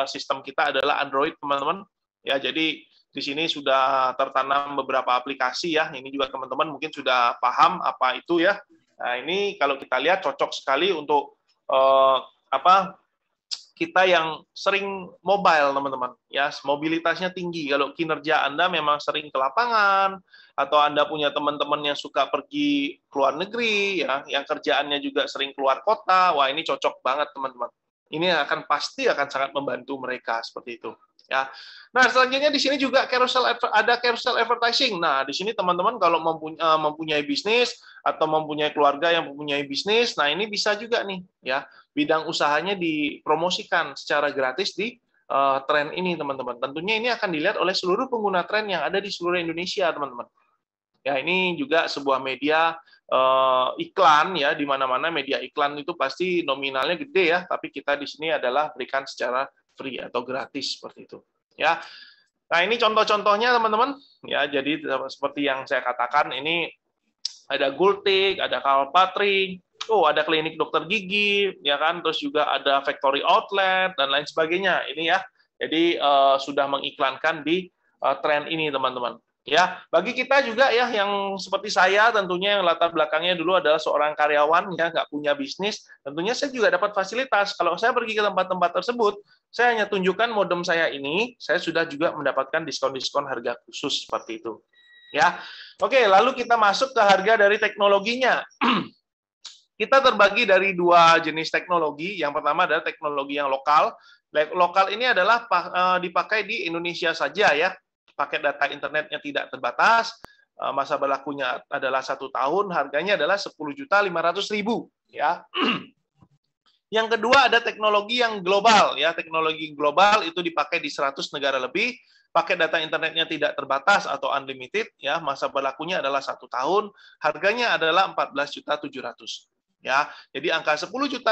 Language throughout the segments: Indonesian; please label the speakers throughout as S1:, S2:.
S1: sistem kita adalah Android, teman-teman. Ya, jadi di sini sudah tertanam beberapa aplikasi ya. Ini juga teman-teman mungkin sudah paham apa itu ya. Nah, ini kalau kita lihat cocok sekali untuk kita yang sering mobile, teman-teman. Ya, mobilitasnya tinggi. Kalau kinerja Anda memang sering ke lapangan, atau Anda punya teman-teman yang suka pergi ke luar negeri, ya, yang kerjaannya juga sering keluar kota, wah ini cocok banget, teman-teman. Ini pasti akan sangat membantu mereka seperti itu. Ya. Nah, selanjutnya di sini juga ada carousel advertising. Nah, di sini teman-teman kalau mempunyai bisnis atau mempunyai keluarga yang mempunyai bisnis, nah ini bisa juga nih, ya, bidang usahanya dipromosikan secara gratis di tren ini, teman-teman. Tentunya ini akan dilihat oleh seluruh pengguna tren yang ada di seluruh Indonesia, teman-teman. Ya, ini juga sebuah media iklan ya, di mana-mana media iklan itu pasti nominalnya gede ya, tapi kita di sini adalah berikan secara free atau gratis seperti itu. Ya. Nah, ini contoh-contohnya, teman-teman. Ya, jadi seperti yang saya katakan, ini ada Gultik, ada Kalpatri, ada klinik dokter gigi, ya kan, terus juga ada factory outlet dan lain sebagainya. Ini ya. Jadi sudah mengiklankan di tren ini, teman-teman. Ya, bagi kita juga ya yang seperti saya, tentunya yang latar belakangnya dulu adalah seorang karyawan ya, nggak punya bisnis, tentunya saya juga dapat fasilitas. Kalau saya pergi ke tempat-tempat tersebut, saya hanya tunjukkan modem saya ini, saya sudah juga mendapatkan diskon-diskon harga khusus seperti itu. Ya, oke, lalu kita masuk ke harga dari teknologinya. Kita terbagi dari dua jenis teknologi. Yang pertama adalah teknologi yang lokal. Lokal ini adalah dipakai di Indonesia saja ya. Paket data internetnya tidak terbatas, masa berlakunya adalah 1 tahun, harganya adalah 10.500.000 ya. Yang kedua ada teknologi yang global ya, teknologi global itu dipakai di 100 negara lebih, paket data internetnya tidak terbatas atau unlimited ya, masa berlakunya adalah 1 tahun, harganya adalah 14.700.000 ya. Jadi angka 10.500.000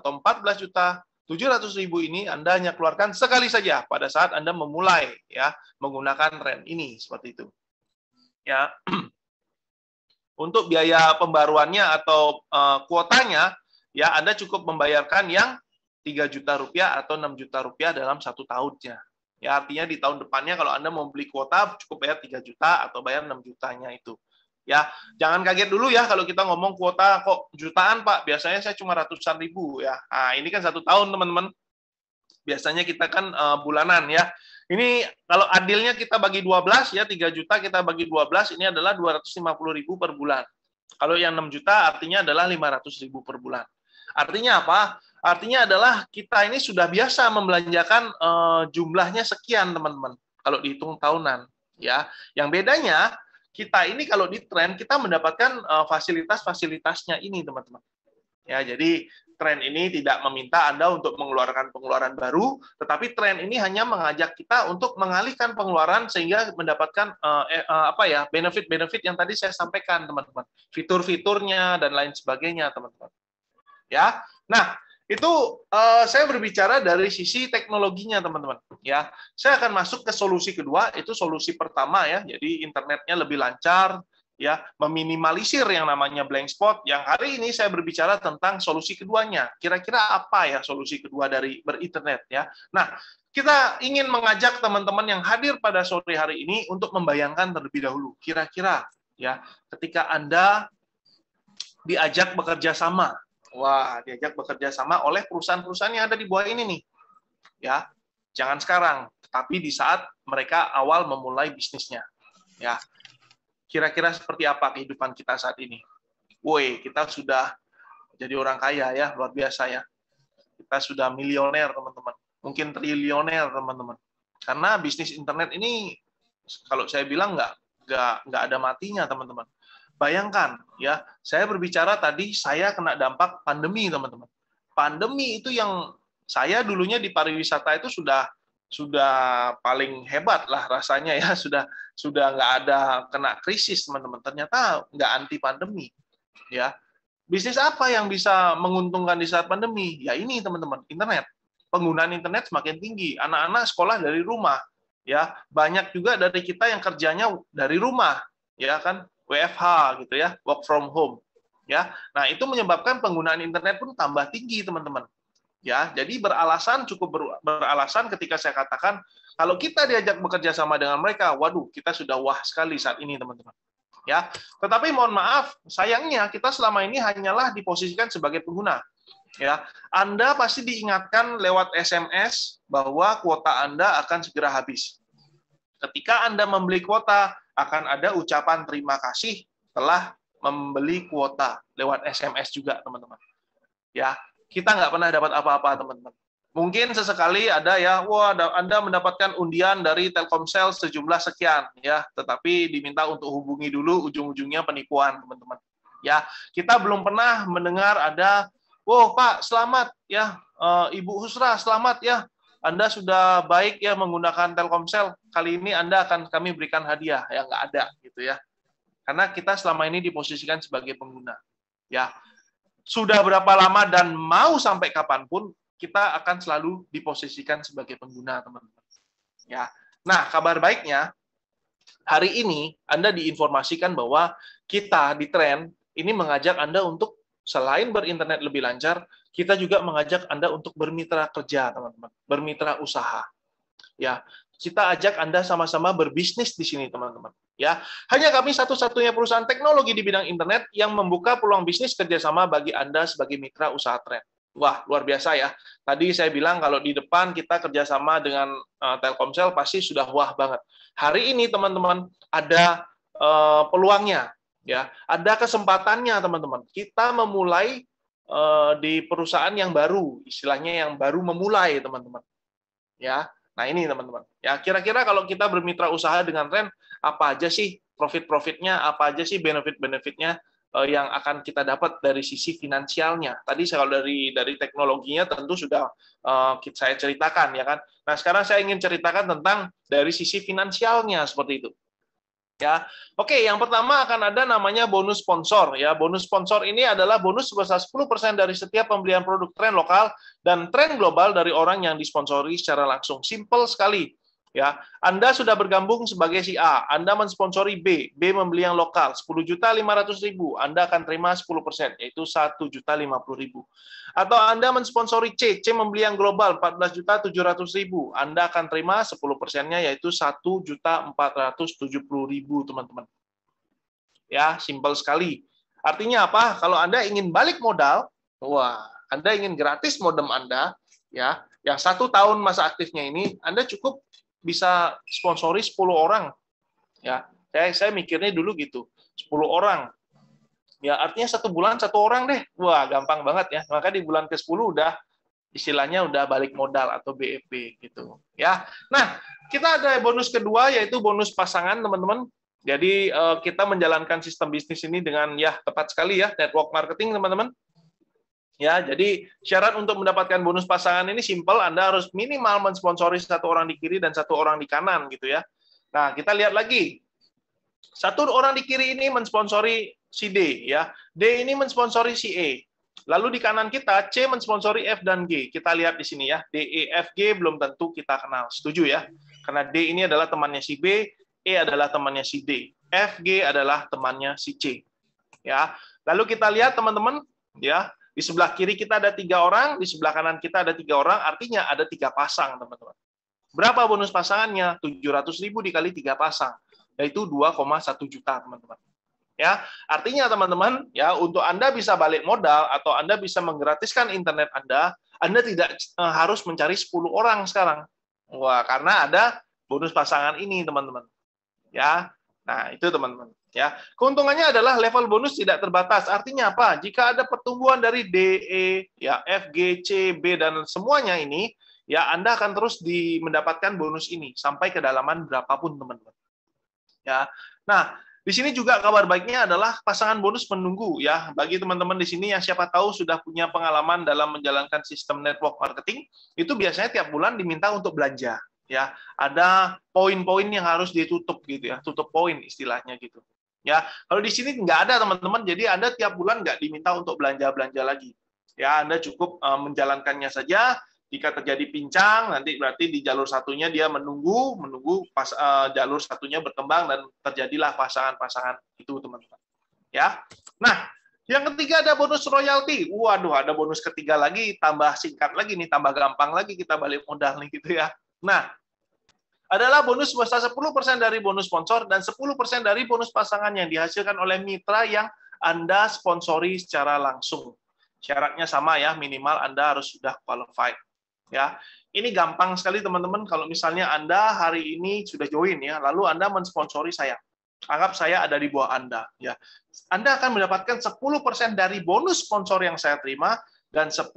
S1: atau 14.700.000 ini Anda hanya keluarkan sekali saja pada saat Anda memulai ya menggunakan tren ini seperti itu. Ya. Untuk biaya pembaruannya atau kuotanya ya Anda cukup membayarkan yang 3 juta rupiah atau 6 juta rupiah dalam 1 tahunnya. Ya, artinya di tahun depannya kalau Anda mau beli kuota cukup bayar 3 juta atau bayar 6 jutanya itu. Ya, jangan kaget dulu ya kalau kita ngomong kuota kok jutaan, Pak. Biasanya saya cuma ratusan ribu ya. Nah, ini kan 1 tahun, teman-teman. Biasanya kita kan bulanan ya. Ini kalau adilnya kita bagi 12 ya, 3 juta kita bagi 12 ini adalah 250.000 per bulan. Kalau yang 6 juta artinya adalah 500.000 per bulan. Artinya apa? Artinya adalah kita ini sudah biasa membelanjakan jumlahnya sekian, teman-teman. Kalau dihitung tahunan ya. Yang bedanya kita ini kalau di tren kita mendapatkan fasilitas-fasilitasnya ini, teman-teman. Ya, jadi tren ini tidak meminta Anda untuk mengeluarkan pengeluaran baru, tetapi tren ini hanya mengajak kita untuk mengalihkan pengeluaran sehingga mendapatkan benefit-benefit yang tadi saya sampaikan, teman-teman. Fitur-fiturnya dan lain sebagainya, teman-teman. Ya. Nah, itu saya berbicara dari sisi teknologinya, teman-teman. Ya, saya akan masuk ke solusi kedua, itu solusi pertama ya. Jadi internetnya lebih lancar, ya, meminimalisir yang namanya blank spot. Yang hari ini saya berbicara tentang solusi keduanya. Kira-kira apa ya solusi kedua dari berinternet ya? Nah, kita ingin mengajak teman-teman yang hadir pada sore hari ini untuk membayangkan terlebih dahulu. Kira-kira ya, ketika Anda diajak bekerja sama. Wah, diajak bekerja sama oleh perusahaan-perusahaan yang ada di bawah ini nih. Ya, jangan sekarang, tapi di saat mereka awal memulai bisnisnya. Ya. Kira-kira seperti apa kehidupan kita saat ini? Woi, kita sudah jadi orang kaya ya, luar biasa ya. Kita sudah milioner, teman-teman. Mungkin triliuner, teman-teman. Karena bisnis internet ini kalau saya bilang nggak ada matinya, teman-teman. Bayangkan, ya, saya berbicara tadi, saya kena dampak pandemi, teman-teman. Pandemi itu yang saya dulunya di pariwisata itu sudah paling hebat lah rasanya ya, sudah nggak ada kena krisis, teman-teman. Ternyata nggak anti pandemi, ya. Bisnis apa yang bisa menguntungkan di saat pandemi? Ya ini, teman-teman, internet. Penggunaan internet semakin tinggi. Anak-anak sekolah dari rumah, ya. Banyak juga dari kita yang kerjanya dari rumah, ya kan? WFH gitu ya, work from home. Ya. Nah, itu menyebabkan penggunaan internet pun tambah tinggi, teman-teman. Ya, jadi beralasan, cukup beralasan ketika saya katakan kalau kita diajak bekerja sama dengan mereka, waduh, kita sudah wah sekali saat ini, teman-teman. Ya, tetapi mohon maaf, sayangnya kita selama ini hanyalah diposisikan sebagai pengguna. Ya, Anda pasti diingatkan lewat SMS bahwa kuota Anda akan segera habis. Ketika Anda membeli kuota, akan ada ucapan terima kasih telah membeli kuota lewat SMS juga, teman-teman. Ya, kita nggak pernah dapat apa-apa, teman-teman. Mungkin sesekali ada ya, wah, Anda mendapatkan undian dari Telkomsel sejumlah sekian, ya, tetapi diminta untuk hubungi dulu, ujung-ujungnya penipuan, teman-teman. Ya, kita belum pernah mendengar ada, oh Pak, selamat ya, Ibu Husra, selamat ya, Anda sudah baik ya menggunakan Telkomsel. Kali ini kami berikan hadiah, ya nggak ada, gitu ya. Karena kita selama ini diposisikan sebagai pengguna, ya. Sudah berapa lama dan mau sampai kapanpun kita akan selalu diposisikan sebagai pengguna, teman-teman. Ya. Nah, kabar baiknya hari ini Anda diinformasikan bahwa kita di Trend ini mengajak Anda untuk selain berinternet lebih lancar, kita juga mengajak Anda untuk bermitra kerja, teman-teman, bermitra usaha. Ya, kita ajak Anda sama-sama berbisnis di sini, teman-teman. Ya, hanya kami satu-satunya perusahaan teknologi di bidang internet yang membuka peluang bisnis kerjasama bagi Anda sebagai mitra usaha Trend. Wah, luar biasa ya. Tadi saya bilang kalau di depan kita kerjasama dengan Telkomsel pasti sudah wah banget. Hari ini, teman-teman, ada peluangnya, ya, ada kesempatannya, teman-teman. Kita memulai di perusahaan yang baru, istilahnya yang baru memulai, teman-teman. Ya. Nah, ini teman-teman. Ya, kira-kira kalau kita bermitra usaha dengan Trend, apa aja sih profit-profitnya, apa aja sih benefit-benefitnya yang akan kita dapat dari sisi finansialnya. Tadi kalau dari teknologinya tentu sudah saya ceritakan, ya kan. Nah, sekarang saya ingin ceritakan tentang dari sisi finansialnya seperti itu. Ya, oke. Yang pertama akan ada namanya bonus sponsor. Ya, bonus sponsor ini adalah bonus sebesar 10% dari setiap pembelian produk Trend lokal dan Trend global dari orang yang disponsori secara langsung. Simple sekali. Ya, Anda sudah bergabung sebagai si A, Anda mensponsori B, B membeli yang lokal 10.500.000, Anda akan terima 10%, yaitu 1.050.000. Atau Anda mensponsori C, C membeli yang global 14.700.000, Anda akan terima 10%-nya, yaitu 1.470.000, teman-teman. Ya, simple sekali. Artinya apa? Kalau Anda ingin balik modal, wah, Anda ingin gratis modem Anda, ya, yang 1 tahun masa aktifnya ini, Anda cukup bisa sponsori 10 orang. Ya, saya mikirnya dulu gitu, 10 orang. Ya, artinya 1 bulan 1 orang deh. Wah, gampang banget ya. Maka di bulan ke-10 udah istilahnya udah balik modal atau BEP gitu. Ya. Nah, kita ada bonus kedua yaitu bonus pasangan, teman-teman. Jadi kita menjalankan sistem bisnis ini dengan ya tepat sekali ya, network marketing, teman-teman. Ya, jadi syarat untuk mendapatkan bonus pasangan ini simpel, Anda harus minimal mensponsori 1 orang di kiri dan 1 orang di kanan gitu ya. Nah, kita lihat lagi. 1 orang di kiri ini mensponsori si D ya. D ini mensponsori si E. Lalu di kanan kita C mensponsori F dan G. Kita lihat di sini ya. D, E, F, G belum tentu kita kenal. Setuju ya? Karena D ini adalah temannya si B, E adalah temannya si D. F, G adalah temannya si C. Ya. Lalu kita lihat teman-teman ya. Di sebelah kiri kita ada 3 orang, di sebelah kanan kita ada 3 orang, artinya ada 3 pasang, teman-teman. Berapa bonus pasangannya? 700.000 dikali 3 pasang, yaitu 2,1 juta, teman-teman. Ya, artinya teman-teman, ya, untuk Anda bisa balik modal atau Anda bisa menggratiskan internet Anda tidak harus mencari 10 orang sekarang. Wah, karena ada bonus pasangan ini, teman-teman. Ya. Nah, itu teman-teman. Ya, keuntungannya adalah level bonus tidak terbatas. Artinya apa? Jika ada pertumbuhan dari D, E, ya, F, G, C, B dan semuanya ini, ya Anda akan terus mendapatkan bonus ini sampai kedalaman berapapun, teman-teman. Ya. Nah, di sini juga kabar baiknya adalah pasangan bonus menunggu ya. Bagi teman-teman di sini yang siapa tahu sudah punya pengalaman dalam menjalankan sistem network marketing, itu biasanya tiap bulan diminta untuk belanja. Ya, ada poin-poin yang harus ditutup gitu ya, tutup poin istilahnya gitu. Ya, kalau di sini nggak ada teman-teman, jadi Anda tiap bulan nggak diminta untuk belanja-belanja lagi. Ya, Anda cukup menjalankannya saja. Jika terjadi pincang, nanti berarti di jalur satunya dia menunggu pas jalur satunya berkembang dan terjadilah pasangan-pasangan itu, teman-teman. Ya, nah Yang ketiga ada bonus royalti. Waduh, ada bonus ketiga lagi, tambah singkat lagi nih, tambah gampang lagi kita balik modal nih gitu ya. Nah, adalah bonus sebesar 10% dari bonus sponsor dan 10% dari bonus pasangan yang dihasilkan oleh mitra yang Anda sponsori secara langsung. Syaratnya sama ya, minimal Anda harus sudah qualified. Ya, ini gampang sekali teman-teman. Kalau misalnya Anda hari ini sudah join ya, lalu Anda mensponsori saya. Anggap saya ada di bawah Anda. Ya, Anda akan mendapatkan 10% dari bonus sponsor yang saya terima dan 10%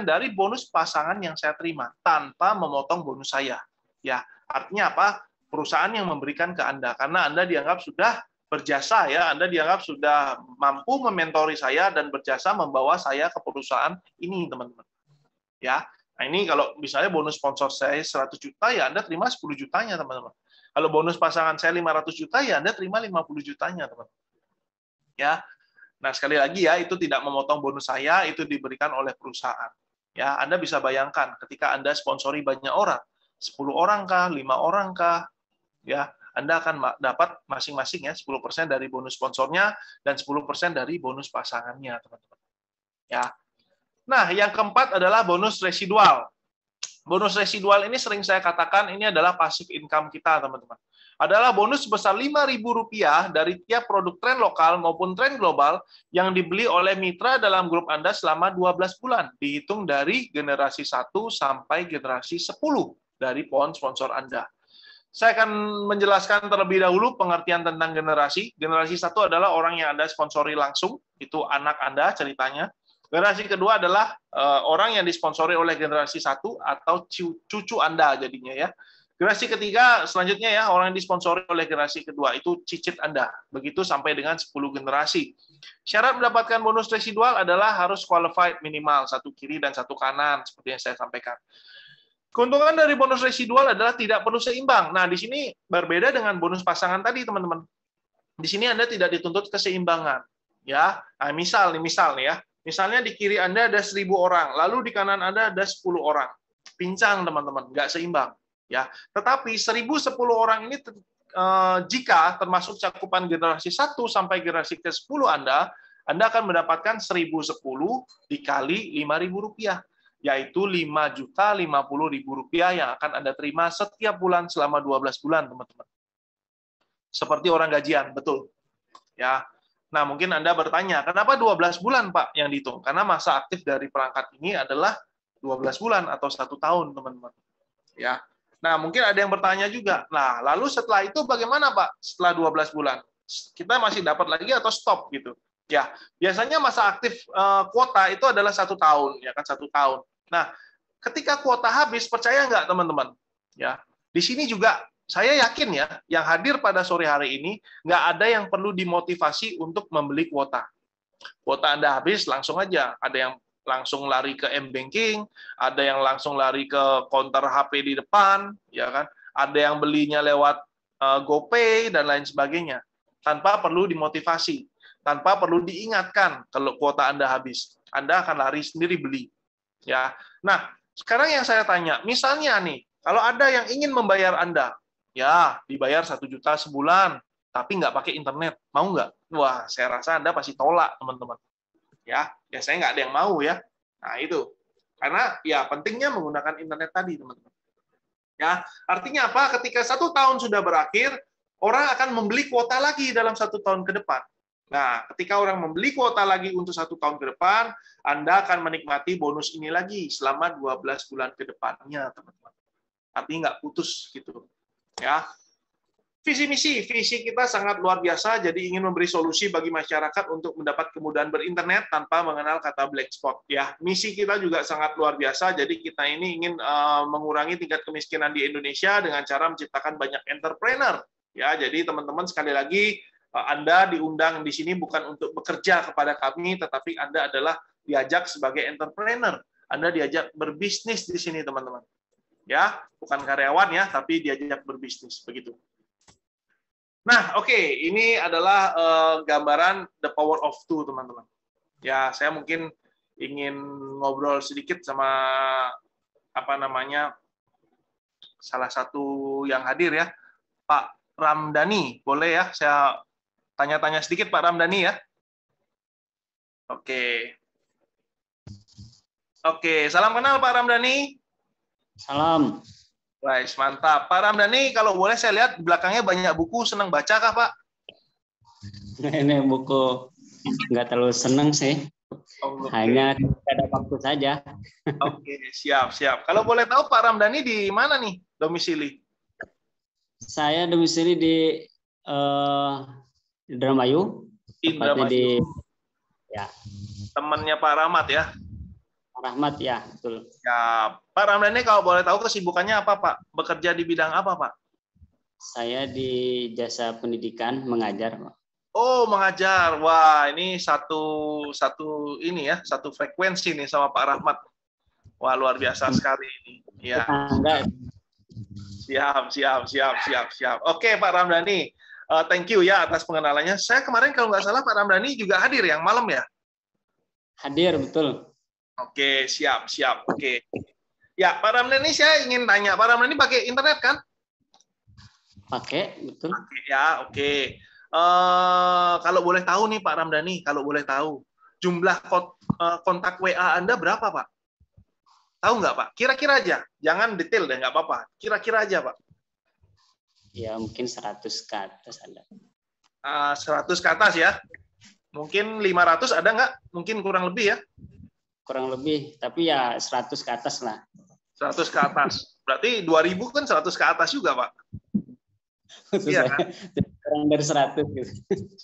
S1: dari bonus pasangan yang saya terima tanpa memotong bonus saya. Ya, artinya apa? Perusahaan yang memberikan ke Anda karena Anda dianggap sudah berjasa ya, Anda dianggap sudah mampu mementori saya dan berjasa membawa saya ke perusahaan ini, teman-teman. Ya. Nah, ini kalau misalnya bonus sponsor saya 100 juta ya Anda terima 10 jutanya, teman-teman. Kalau bonus pasangan saya 500 juta, ya Anda terima 50 jutanya, teman-teman. Ya. Nah, sekali lagi ya, itu tidak memotong bonus saya, itu diberikan oleh perusahaan. Ya, Anda bisa bayangkan ketika Anda sponsori banyak orang, 10 orang kah, 5 orang kah, ya, Anda akan dapat masing-masing ya 10% dari bonus sponsornya dan 10% dari bonus pasangannya, teman-teman. Ya. Nah, yang keempat adalah bonus residual. Bonus residual ini sering saya katakan ini adalah passive income kita, teman-teman. Adalah bonus sebesar Rp5.000 dari tiap produk tren lokal maupun tren global yang dibeli oleh mitra dalam grup Anda selama 12 bulan, dihitung dari generasi 1 sampai generasi 10 dari pohon sponsor Anda. Saya akan menjelaskan terlebih dahulu pengertian tentang generasi. Generasi 1 adalah orang yang Anda sponsori langsung, itu anak Anda ceritanya. Generasi kedua adalah orang yang disponsori oleh generasi 1 atau cucu Anda jadinya ya. Generasi ketiga selanjutnya ya, orang yang disponsori oleh generasi kedua itu cicit Anda. Begitu sampai dengan 10 generasi. Syarat mendapatkan bonus residual adalah harus qualified minimal, satu kiri dan satu kanan seperti yang saya sampaikan. Keuntungan dari bonus residual adalah tidak perlu seimbang. Nah, di sini berbeda dengan bonus pasangan tadi, teman-teman. Di sini Anda tidak dituntut keseimbangan. Ya, nah, misal nih ya. Misalnya di kiri Anda ada 1.000 orang, lalu di kanan Anda ada 10 orang. Pincang, teman-teman, nggak seimbang. Ya, tetapi 1.010 orang ini jika termasuk cakupan generasi 1 sampai generasi ke-10 Anda akan mendapatkan 1.010 dikali Rp5.000, yaitu Rp5.050.000 yang akan Anda terima setiap bulan selama 12 bulan, teman-teman. Seperti orang gajian, betul. Ya. Nah, mungkin Anda bertanya, kenapa 12 bulan, Pak, yang dihitung? Karena masa aktif dari perangkat ini adalah 12 bulan atau 1 tahun, teman-teman. Ya. Nah, mungkin ada yang bertanya juga, nah, lalu setelah itu bagaimana, Pak? Setelah 12 bulan, kita masih dapat lagi atau stop gitu? Ya, biasanya masa aktif kuota itu adalah 1 tahun, ya kan, 1 tahun. Nah, ketika kuota habis, percaya nggak, teman-teman? Ya, di sini juga saya yakin ya, yang hadir pada sore hari ini, nggak ada yang perlu dimotivasi untuk membeli kuota. Kuota Anda habis, langsung aja. Ada yang langsung lari ke M-Banking, ada yang langsung lari ke counter HP di depan, ya kan? Ada yang belinya lewat GoPay, dan lain sebagainya. Tanpa perlu dimotivasi, tanpa perlu diingatkan kalau kuota Anda habis. Anda akan lari sendiri beli. Ya. Nah, sekarang yang saya tanya, misalnya nih, kalau ada yang ingin membayar Anda, ya, dibayar 1 juta sebulan, tapi nggak pakai internet. Mau nggak? Wah, saya rasa Anda pasti tolak, teman-teman. Ya, biasanya nggak ada yang mau ya. Nah, itu. Karena ya pentingnya menggunakan internet tadi, teman-teman. Ya, artinya apa? Ketika 1 tahun sudah berakhir, orang akan membeli kuota lagi dalam 1 tahun ke depan. Nah, ketika orang membeli kuota lagi untuk 1 tahun ke depan, Anda akan menikmati bonus ini lagi selama 12 bulan ke depannya, teman-teman. Artinya nggak putus gitu. Ya, visi kita sangat luar biasa, jadi ingin memberi solusi bagi masyarakat untuk mendapat kemudahan berinternet tanpa mengenal kata black spot. Ya, misi kita juga sangat luar biasa, jadi kita ini ingin mengurangi tingkat kemiskinan di Indonesia dengan cara menciptakan banyak entrepreneur. Ya, jadi teman-teman sekali lagi Anda diundang di sini bukan untuk bekerja kepada kami, tetapi Anda adalah diajak sebagai entrepreneur. Anda diajak berbisnis di sini, teman-teman. Ya, bukan karyawan ya, tapi diajak berbisnis begitu. Nah, oke, ini adalah gambaran the power of two, teman-teman. Ya, saya mungkin ingin ngobrol sedikit sama salah satu yang hadir ya, Pak Ramdhani. Boleh ya, saya tanya-tanya sedikit Pak Ramdhani ya. Oke. Oke, salam kenal Pak Ramdhani.
S2: Salam.
S1: Baik, mantap. Pak Ramdhani, kalau boleh saya lihat di belakangnya banyak buku, senang baca kah Pak?
S2: Ini buku nggak terlalu seneng sih.
S1: Oh,
S2: Hanya ada waktu saja.
S1: Oke, siap. Kalau boleh tahu Pak Ramdhani di mana nih domisili?
S2: Saya domisili di Indramayu. Tepatnya di
S1: ya. Temannya Pak Rahmat ya?
S2: Rahmat ya, betul.
S1: Ya, Pak Ramdhani kalau boleh tahu kesibukannya apa Pak? Bekerja di bidang apa Pak?
S2: Saya di jasa pendidikan mengajar Pak.
S1: Oh, mengajar. Wah, ini satu ini ya, satu frekuensi nih sama Pak Rahmat. Wah, luar biasa sekali ini. Ya. Siap. Oke, Pak Ramdhani. Thank you ya atas pengenalannya. Saya kemarin kalau nggak salah Pak Ramdhani juga hadir yang malam ya?
S2: Hadir, betul.
S1: Oke, siap. Oke. Ya, Pak Ramdhani saya ingin tanya, Pak Ramdhani pakai internet kan?
S2: Pakai, betul.
S1: Oke, ya, oke. Kalau boleh tahu nih Pak Ramdhani, kalau boleh tahu, jumlah kontak WA Anda berapa Pak? Tahu nggak Pak? Kira-kira aja, jangan detail deh, nggak apa-apa. Kira-kira aja Pak.
S2: Ya, mungkin 100 ke atas ada.
S1: 100 ke atas ya? Mungkin 500 ada nggak? Mungkin kurang lebih ya?
S2: Kurang lebih, tapi ya 100 ke atas lah.
S1: 100 ke atas. Berarti 2000 kan 100 ke atas juga, Pak. Iya kan?
S2: Kurang dari 100 gitu.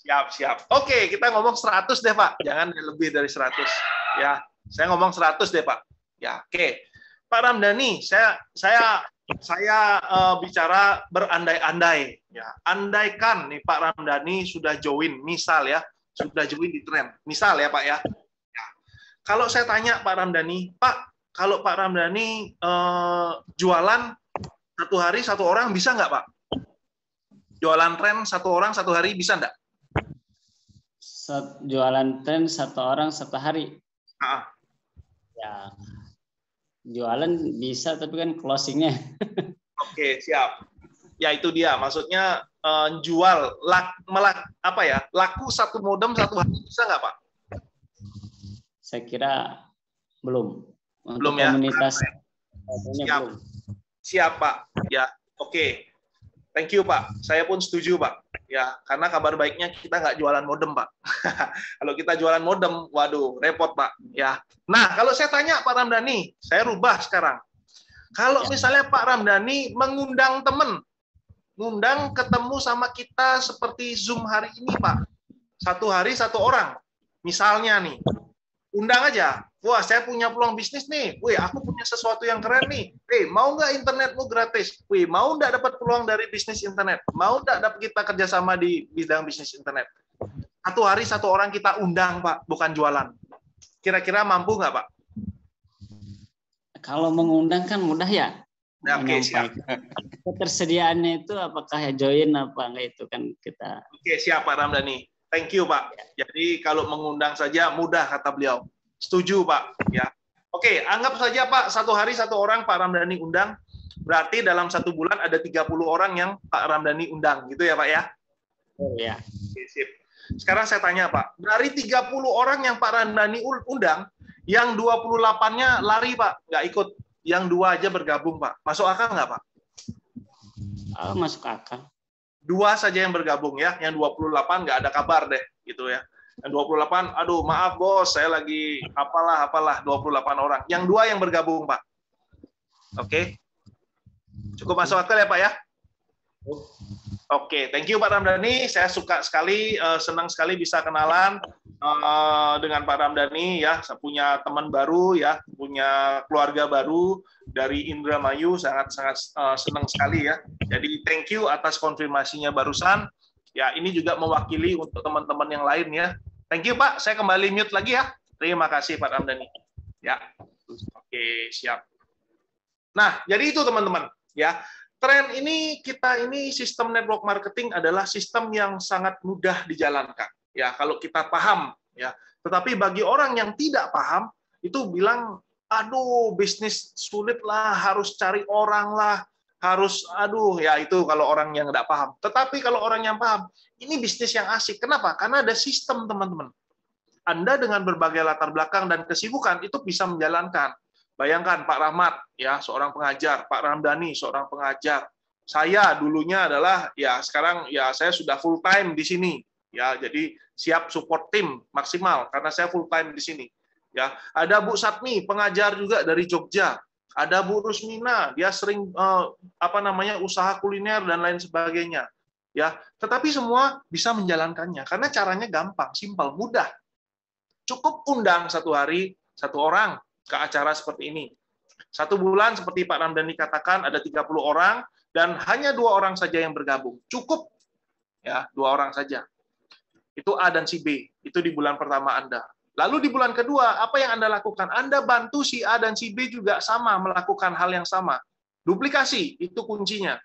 S1: Siap. Oke, kita ngomong 100 deh, Pak. Jangan lebih dari 100. Ya, saya ngomong 100 deh, Pak. Ya, oke. Pak Ramdhani, saya bicara berandai-andai. Ya, andaikan nih Pak Ramdhani sudah join, misal ya, sudah join di tren. Misal ya, Pak ya. Kalau saya tanya Pak Ramdhani, Pak, kalau Pak Ramdhani jualan satu hari satu orang bisa nggak Pak? Jualan tren satu orang satu hari bisa nggak?
S2: Jualan tren satu orang satu hari? Ya, jualan bisa, tapi kan closingnya.
S1: Oke, siap. Ya itu dia, maksudnya jual, laku satu modem satu hari bisa nggak Pak?
S2: Saya kira belum.
S1: Belum ya?
S2: Komunitas
S1: belum. Siap Pak. Ya, oke. Thank you Pak. Saya pun setuju Pak. Ya, karena kabar baiknya kita nggak jualan modem Pak. Kalau kita jualan modem, waduh, repot Pak. Ya. Nah, kalau saya tanya Pak Ramdhani, saya rubah sekarang. Kalau misalnya Pak Ramdhani mengundang teman, ngundang ketemu sama kita seperti Zoom hari ini Pak, satu hari satu orang, misalnya nih. Undang aja. Wah, saya punya peluang bisnis nih. Wih, aku punya sesuatu yang keren nih. Mau nggak internetmu gratis? Wih, mau nggak dapat peluang dari bisnis internet? Mau nggak dapat kita kerjasama di bidang bisnis internet? Satu hari satu orang kita undang, Pak, bukan jualan. Kira-kira mampu nggak, Pak?
S2: Kalau mengundang kan mudah ya.
S1: Oke, siap.
S2: Ketersediaannya itu apakah join apa enggak itu kan kita.
S1: Oke, siap Pak Ramdhani. Thank you, Pak. Jadi kalau mengundang saja mudah, kata beliau. Setuju, Pak. Ya. Oke, anggap saja, Pak, satu hari satu orang Pak Ramdhani undang. Berarti dalam satu bulan ada 30 orang yang Pak Ramdhani undang. Gitu ya, Pak, ya?
S2: Ya.
S1: Oke, sip. Sekarang saya tanya, Pak. Dari 30 orang yang Pak Ramdhani undang, yang 28-nya lari, Pak. Nggak ikut. Yang 2 aja bergabung, Pak. Masuk akal nggak, Pak?
S2: Masuk akal.
S1: 2 saja yang bergabung ya, yang 28 nggak ada kabar deh gitu ya. Yang 28, aduh maaf bos, saya lagi apalah 28 orang. Yang 2 yang bergabung Pak. Oke. Cukup masuk akal ya Pak ya? Oke, thank you Pak Ramdhani. Saya suka sekali, senang sekali bisa kenalan dengan Pak Ramdhani ya. Saya punya teman baru ya, punya keluarga baru dari Indramayu, sangat senang sekali ya. Jadi thank you atas konfirmasinya barusan. Ya, ini juga mewakili untuk teman-teman yang lain ya. Thank you Pak. Saya kembali mute lagi ya. Terima kasih Pak Ramdhani. Ya. Oke, siap. Nah, jadi itu teman-teman ya. Tren ini sistem network marketing adalah sistem yang sangat mudah dijalankan ya kalau kita paham ya. Tetapi bagi orang yang tidak paham itu bilang aduh bisnis sulit lah, harus cari orang lah, harus ya itu kalau orang yang nggak paham. Tetapi kalau orang yang paham, ini bisnis yang asik. Kenapa? Karena ada sistem teman-teman. Anda dengan berbagai latar belakang dan kesibukan itu bisa menjalankan. Bayangkan Pak Rahmat, ya seorang pengajar, Pak Ramdhani seorang pengajar. Saya dulunya adalah ya sekarang ya saya sudah full time di sini, ya jadi siap support tim maksimal karena saya full time di sini. Ya ada Bu Satmi pengajar juga dari Jogja. Ada Bu Rusmina, dia sering usaha kuliner dan lain sebagainya. Ya, tetapi semua bisa menjalankannya karena caranya gampang, simpel, mudah. Cukup undang satu hari satu orang ke acara seperti ini. Satu bulan seperti Pak Ramdhani katakan ada 30 orang dan hanya 2 orang saja yang bergabung. Cukup ya, 2 orang saja. Itu A dan si B. Itu di bulan pertama Anda. Lalu di bulan kedua, apa yang Anda lakukan? Anda bantu si A dan si B juga sama melakukan hal yang sama. Duplikasi itu kuncinya.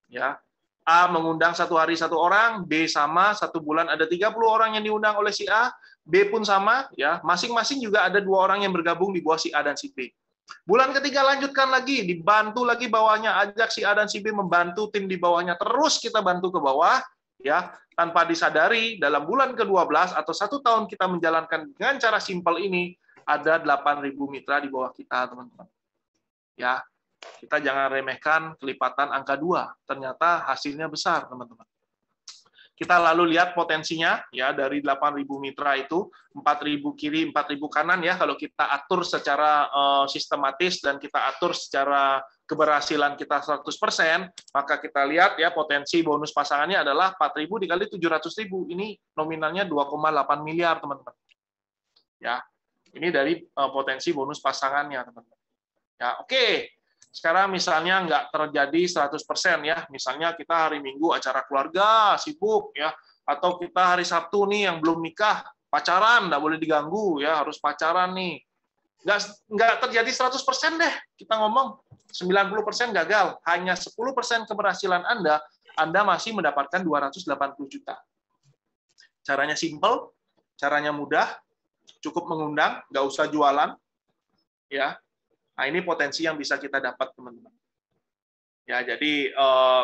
S1: Ya. A mengundang satu hari satu orang, B sama, satu bulan ada 30 orang yang diundang oleh si A, B pun sama, ya masing-masing juga ada 2 orang yang bergabung di bawah si A dan si B. Bulan ketiga lanjutkan lagi, dibantu lagi bawahnya, ajak si A dan si B membantu tim di bawahnya, terus kita bantu ke bawah, ya tanpa disadari dalam bulan ke-12 atau 1 tahun kita menjalankan dengan cara simpel ini, ada 8.000 mitra di bawah kita, teman-teman. Ya. Kita jangan remehkan kelipatan angka 2. Ternyata hasilnya besar, teman-teman. Kita lalu lihat potensinya, ya dari 8.000 mitra itu, 4.000 kiri, 4.000 kanan, ya kalau kita atur secara sistematis dan kita atur secara keberhasilan kita 100%, maka kita lihat ya potensi bonus pasangannya adalah 4.000 dikali 700.000. Ini nominalnya 2,8 miliar, teman-teman. Ya, ini dari potensi bonus pasangannya, teman-teman. Ya, oke. Sekarang misalnya nggak terjadi 100% ya, misalnya kita hari Minggu acara keluarga, sibuk ya, atau kita hari Sabtu nih yang belum nikah, pacaran, nggak boleh diganggu ya, harus pacaran nih. Nggak terjadi 100% deh, kita ngomong 90% gagal, hanya 10% keberhasilan Anda masih mendapatkan 280 juta. Caranya simple, caranya mudah, cukup mengundang, nggak usah jualan, ya. Nah, ini potensi yang bisa kita dapat, teman-teman. Ya, jadi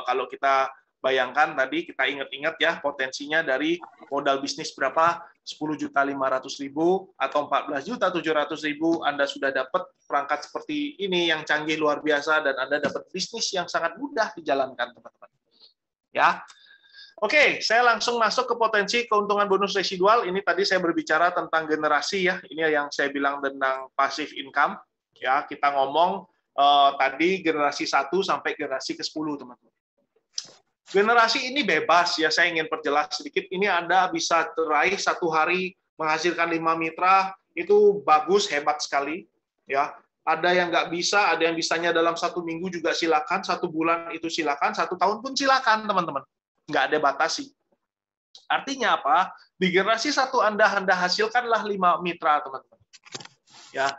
S1: kalau kita bayangkan tadi, kita ingat-ingat ya, potensinya dari modal bisnis berapa? 10.500.000 atau 14.700.000, Anda sudah dapat perangkat seperti ini yang canggih luar biasa, dan Anda dapat bisnis yang sangat mudah dijalankan, teman-teman. Ya. Oke, saya langsung masuk ke potensi keuntungan bonus residual. Ini tadi saya berbicara tentang generasi ya. Ini yang saya bilang tentang passive income. Ya, kita ngomong tadi generasi 1 sampai generasi ke-10, teman-teman. Generasi ini bebas ya, saya ingin perjelas sedikit. Ini Anda bisa raih 1 hari menghasilkan 5 mitra, itu bagus, hebat sekali. Ya, ada yang nggak bisa, ada yang bisanya dalam 1 minggu juga silakan, 1 bulan itu silakan, 1 tahun pun silakan, teman-teman. Nggak ada batasi. Artinya apa? Di generasi 1 Anda hasilkanlah 5 mitra, teman-teman. Ya.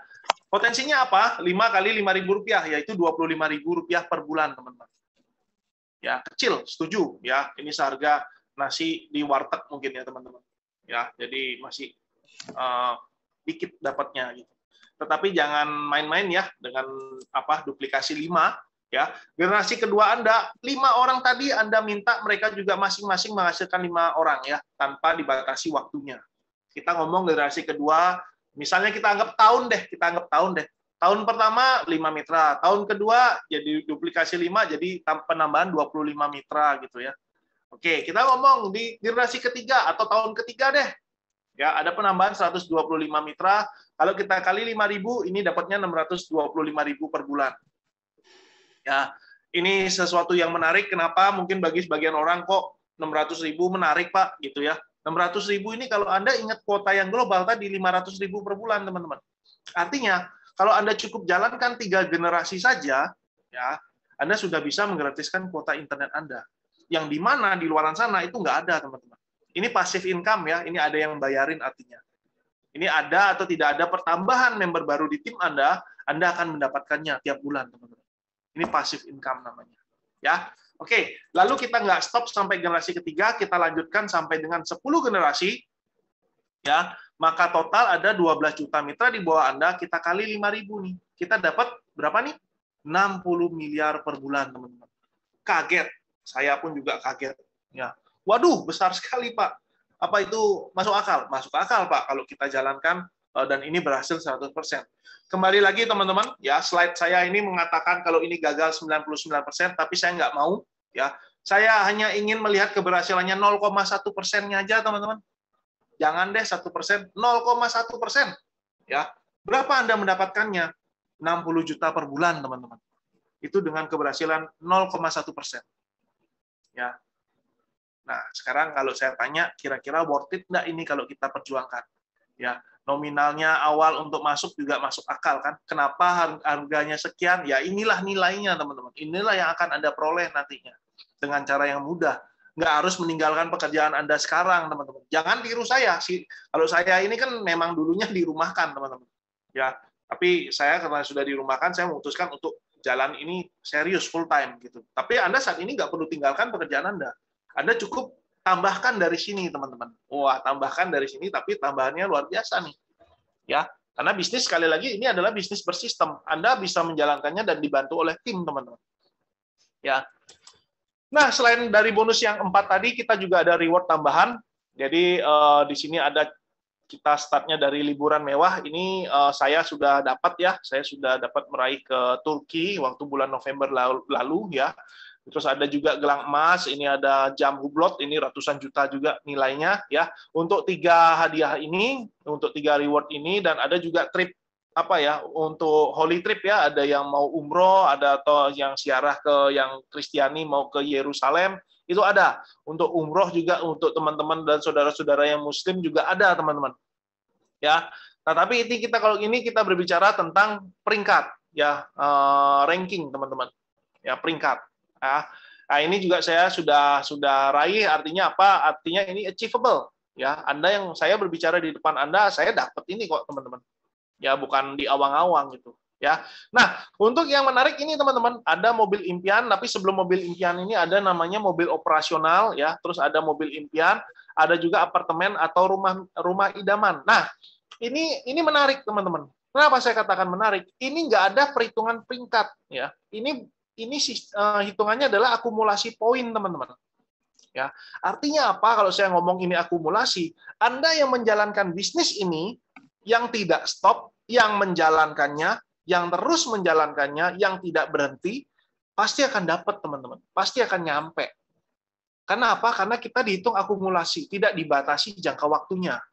S1: Potensinya apa? 5 kali Rp5.000, yaitu Rp25.000 per bulan, teman-teman. Ya, kecil, setuju. Ya, ini seharga nasi di warteg mungkin ya, teman-teman. Ya, jadi masih dikit dapatnya gitu. Tetapi jangan main-main ya dengan duplikasi 5. Ya, generasi kedua Anda, 5 orang tadi Anda minta mereka juga masing-masing menghasilkan 5 orang ya, tanpa dibatasi waktunya. Kita ngomong generasi kedua. Misalnya kita anggap tahun deh. Tahun pertama 5 mitra, tahun kedua jadi duplikasi 5, jadi penambahan 25 mitra gitu ya. Oke, kita ngomong di generasi ketiga atau tahun ketiga deh. Ya, ada penambahan 125 mitra. Kalau kita kali 5.000, ini dapatnya 625.000 per bulan. Ya, ini sesuatu yang menarik. Kenapa? Mungkin bagi sebagian orang kok 600.000 menarik, Pak, gitu ya. 600.000 ini kalau Anda ingat kuota yang global tadi 500.000 per bulan, teman-teman. Artinya, kalau Anda cukup jalankan 3 generasi saja, ya, Anda sudah bisa menggratiskan kuota internet Anda. Yang di mana di luaran sana itu nggak ada, teman-teman. Ini passive income ya, ini ada yang bayarin artinya. Ini ada atau tidak ada pertambahan member baru di tim Anda akan mendapatkannya tiap bulan, teman-teman. Ini passive income namanya. Ya. Oke, lalu kita nggak stop sampai generasi ketiga, kita lanjutkan sampai dengan 10 generasi, ya, maka total ada 12 juta mitra di bawah Anda, kita kali 5.000 nih. Kita dapat berapa nih? 60 miliar per bulan, teman-teman. Kaget, saya pun juga kaget. Ya. Waduh, besar sekali, Pak. Apa itu masuk akal? Masuk akal, Pak, kalau kita jalankan dan ini berhasil 100%. Kembali lagi teman-teman, ya slide saya ini mengatakan kalau ini gagal 99%, tapi saya nggak mau, ya. Saya hanya ingin melihat keberhasilannya 0,1%-nya aja, teman-teman. Jangan deh 1%, 0,1%. Ya. Berapa Anda mendapatkannya? 60 juta per bulan, teman-teman. Itu dengan keberhasilan 0,1%. Ya. Nah, sekarang kalau saya tanya, kira-kira worth it nggak ini kalau kita perjuangkan? Ya, nominalnya awal untuk masuk juga masuk akal kan? Kenapa harganya sekian? Ya, inilah nilainya, teman-teman. Inilah yang akan Anda peroleh nantinya dengan cara yang mudah. Nggak harus meninggalkan pekerjaan Anda sekarang, teman-teman. Jangan tiru saya. Kalau saya ini kan memang dulunya dirumahkan, teman-teman. Ya, tapi saya karena sudah dirumahkan, saya memutuskan untuk jalan ini serius full time gitu. Tapi Anda saat ini nggak perlu tinggalkan pekerjaan Anda. Anda cukup tambahkan dari sini, teman-teman. Wah, tambahkan dari sini, tapi tambahannya luar biasa nih. Ya, karena bisnis sekali lagi ini adalah bisnis bersistem. Anda bisa menjalankannya dan dibantu oleh tim, teman-teman. Ya. Nah, selain dari bonus yang 4 tadi, kita juga ada reward tambahan. Jadi di sini ada kita startnya dari liburan mewah. Ini saya sudah dapat ya, saya sudah dapat meraih ke Turki waktu bulan November lalu ya. Terus ada juga gelang emas, ini ada jam Hublot, ini ratusan juta juga nilainya ya. Untuk 3 hadiah ini, untuk 3 reward ini, dan ada juga trip apa ya, untuk holy trip ya, ada yang mau umroh, ada atau yang ziarah ke yang Kristiani mau ke Yerusalem, itu ada. Untuk umroh juga untuk teman-teman dan saudara-saudara yang muslim juga ada, teman-teman. Ya. Nah, tapi ini kalau ini kita berbicara tentang peringkat ya, ranking, teman-teman. Ya, peringkat. Nah, ini juga saya sudah raih, artinya apa? Artinya ini achievable. Ya, Anda yang saya berbicara di depan Anda, saya dapat ini kok, teman-teman. Ya, bukan di awang-awang gitu. Ya. Nah, untuk yang menarik ini, teman-teman, ada mobil impian, tapi sebelum mobil impian ini ada namanya mobil operasional, ya. Terus ada mobil impian, ada juga apartemen atau rumah idaman. Nah, ini menarik, teman-teman. Kenapa saya katakan menarik? Ini nggak ada perhitungan peringkat, ya. Ini hitungannya adalah akumulasi poin, teman-teman. Ya, artinya apa kalau saya ngomong ini akumulasi? Anda yang menjalankan bisnis ini, yang tidak stop, yang menjalankannya, yang terus menjalankannya, yang tidak berhenti, pasti akan dapat, teman-teman. Pasti akan nyampe. Karena apa? Karena kita dihitung akumulasi, tidak dibatasi jangka waktunya.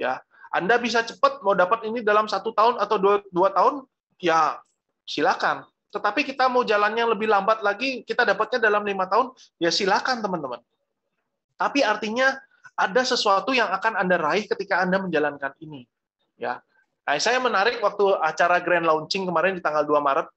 S1: Ya, Anda bisa cepat mau dapat ini dalam 1 tahun atau 2 tahun, ya silakan. Tetapi kita mau jalannya lebih lambat lagi, kita dapatnya dalam 5 tahun, ya silakan, teman-teman. Tapi artinya ada sesuatu yang akan Anda raih ketika Anda menjalankan ini. Ya. Nah, saya menarik waktu acara grand launching kemarin di tanggal 26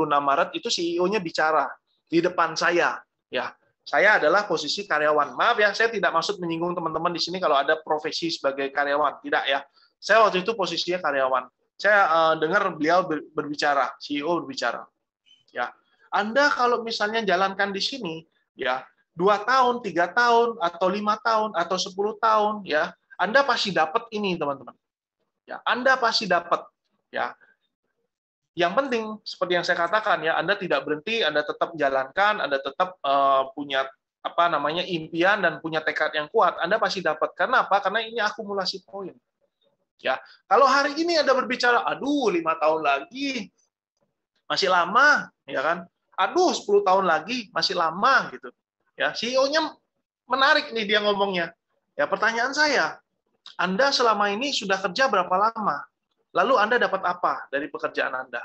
S1: Maret, itu CEO-nya bicara di depan saya. Ya. Saya adalah posisi karyawan. Maaf ya, saya tidak maksud menyinggung teman-teman di sini kalau ada profesi sebagai karyawan. Tidak ya. Saya waktu itu posisinya karyawan. Saya dengar beliau berbicara, CEO berbicara. Ya, Anda kalau misalnya jalankan di sini, ya 2 tahun, 3 tahun, atau 5 tahun, atau 10 tahun, ya Anda pasti dapat ini, teman-teman. Ya, Anda pasti dapat. Ya, yang penting seperti yang saya katakan ya, Anda tidak berhenti, Anda tetap jalankan, Anda tetap punya apa namanya impian dan punya tekad yang kuat, Anda pasti dapat. Karena apa? Karena ini akumulasi poin. Ya, kalau hari ini Anda berbicara, aduh 5 tahun lagi masih lama, ya kan? Aduh 10 tahun lagi masih lama gitu. Ya, CEO-nya menarik nih dia ngomongnya. Ya, pertanyaan saya, Anda selama ini sudah kerja berapa lama? Lalu Anda dapat apa dari pekerjaan Anda?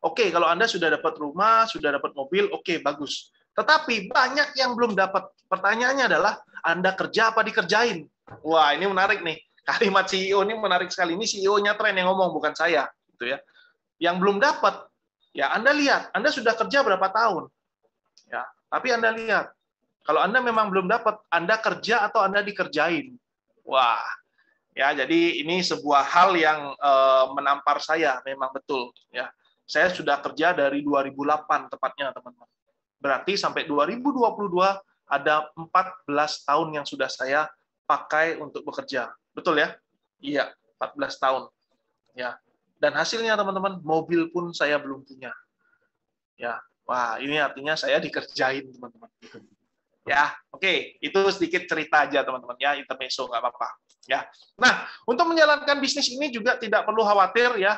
S1: Oke, kalau Anda sudah dapat rumah, sudah dapat mobil, oke, bagus. Tetapi banyak yang belum dapat. Pertanyaannya adalah, Anda kerja apa dikerjain? Wah, ini menarik nih. Kalimat CEO ini menarik sekali. Ini CEO-nya Tren yang ngomong, bukan saya. Gitu ya. Yang belum dapat, ya Anda lihat, Anda sudah kerja berapa tahun. Ya, tapi Anda lihat, kalau Anda memang belum dapat, Anda kerja atau Anda dikerjain. Wah, ya jadi ini sebuah hal yang menampar saya, memang betul. Ya, saya sudah kerja dari 2008 tepatnya, teman-teman. Berarti sampai 2022 ada 14 tahun yang sudah saya pakai untuk bekerja. Betul ya? Iya, 14 tahun. Ya. Dan hasilnya, teman-teman, mobil pun saya belum punya. Ya, wah, ini artinya saya dikerjain, teman-teman. Ya, oke, itu sedikit cerita aja teman-teman ya, intermezzo nggak apa-apa. Ya, nah untuk menjalankan bisnis ini juga tidak perlu khawatir ya.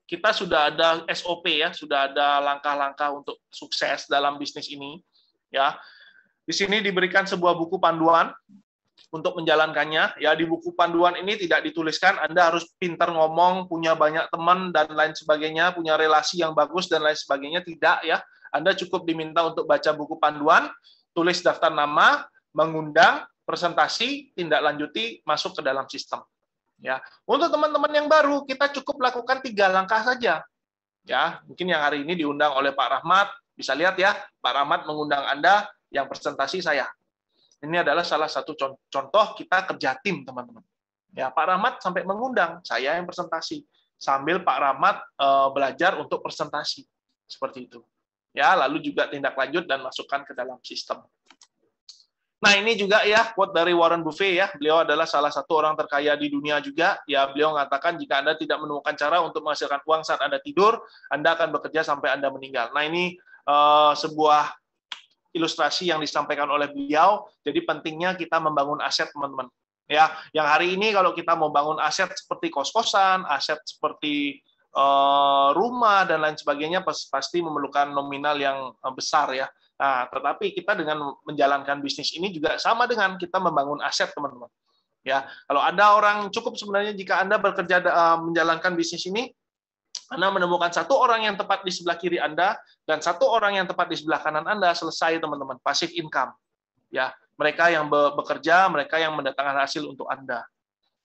S1: Kita sudah ada SOP ya, sudah ada langkah-langkah untuk sukses dalam bisnis ini. Ya, di sini diberikan sebuah buku panduan untuk menjalankannya. Ya, di buku panduan ini tidak dituliskan Anda harus pintar ngomong, punya banyak teman dan lain sebagainya, punya relasi yang bagus dan lain sebagainya. Tidak ya. Anda cukup diminta untuk baca buku panduan, tulis daftar nama, mengundang, presentasi, tindak lanjuti, masuk ke dalam sistem. Ya, untuk teman-teman yang baru, kita cukup lakukan 3 langkah saja. Ya, mungkin yang hari ini diundang oleh Pak Rahmat, bisa lihat ya, Pak Rahmat mengundang Anda, yang presentasi saya. Ini adalah salah satu contoh kita kerja tim, teman-teman. Ya, Pak Rahmat sampai mengundang, saya yang presentasi, sambil Pak Rahmat belajar untuk presentasi. Seperti itu. Ya, lalu juga tindak lanjut dan masukkan ke dalam sistem. Nah, ini juga ya quote dari Warren Buffett ya. Beliau adalah salah satu orang terkaya di dunia juga. Ya, beliau mengatakan jika Anda tidak menemukan cara untuk menghasilkan uang saat Anda tidur, Anda akan bekerja sampai Anda meninggal. Nah, ini sebuah ilustrasi yang disampaikan oleh beliau. Jadi pentingnya kita membangun aset, teman-teman. Ya, yang hari ini kalau kita mau bangun aset seperti kos-kosan, aset seperti rumah dan lain sebagainya pasti memerlukan nominal yang besar ya. Nah, tetapi kita dengan menjalankan bisnis ini juga sama dengan kita membangun aset, teman-teman. Ya, kalau ada orang cukup sebenarnya jika Anda bekerja menjalankan bisnis ini, Anda menemukan satu orang yang tepat di sebelah kiri Anda dan satu orang yang tepat di sebelah kanan Anda, selesai teman-teman, passive income. Ya, mereka yang bekerja, mereka yang mendatangkan hasil untuk Anda.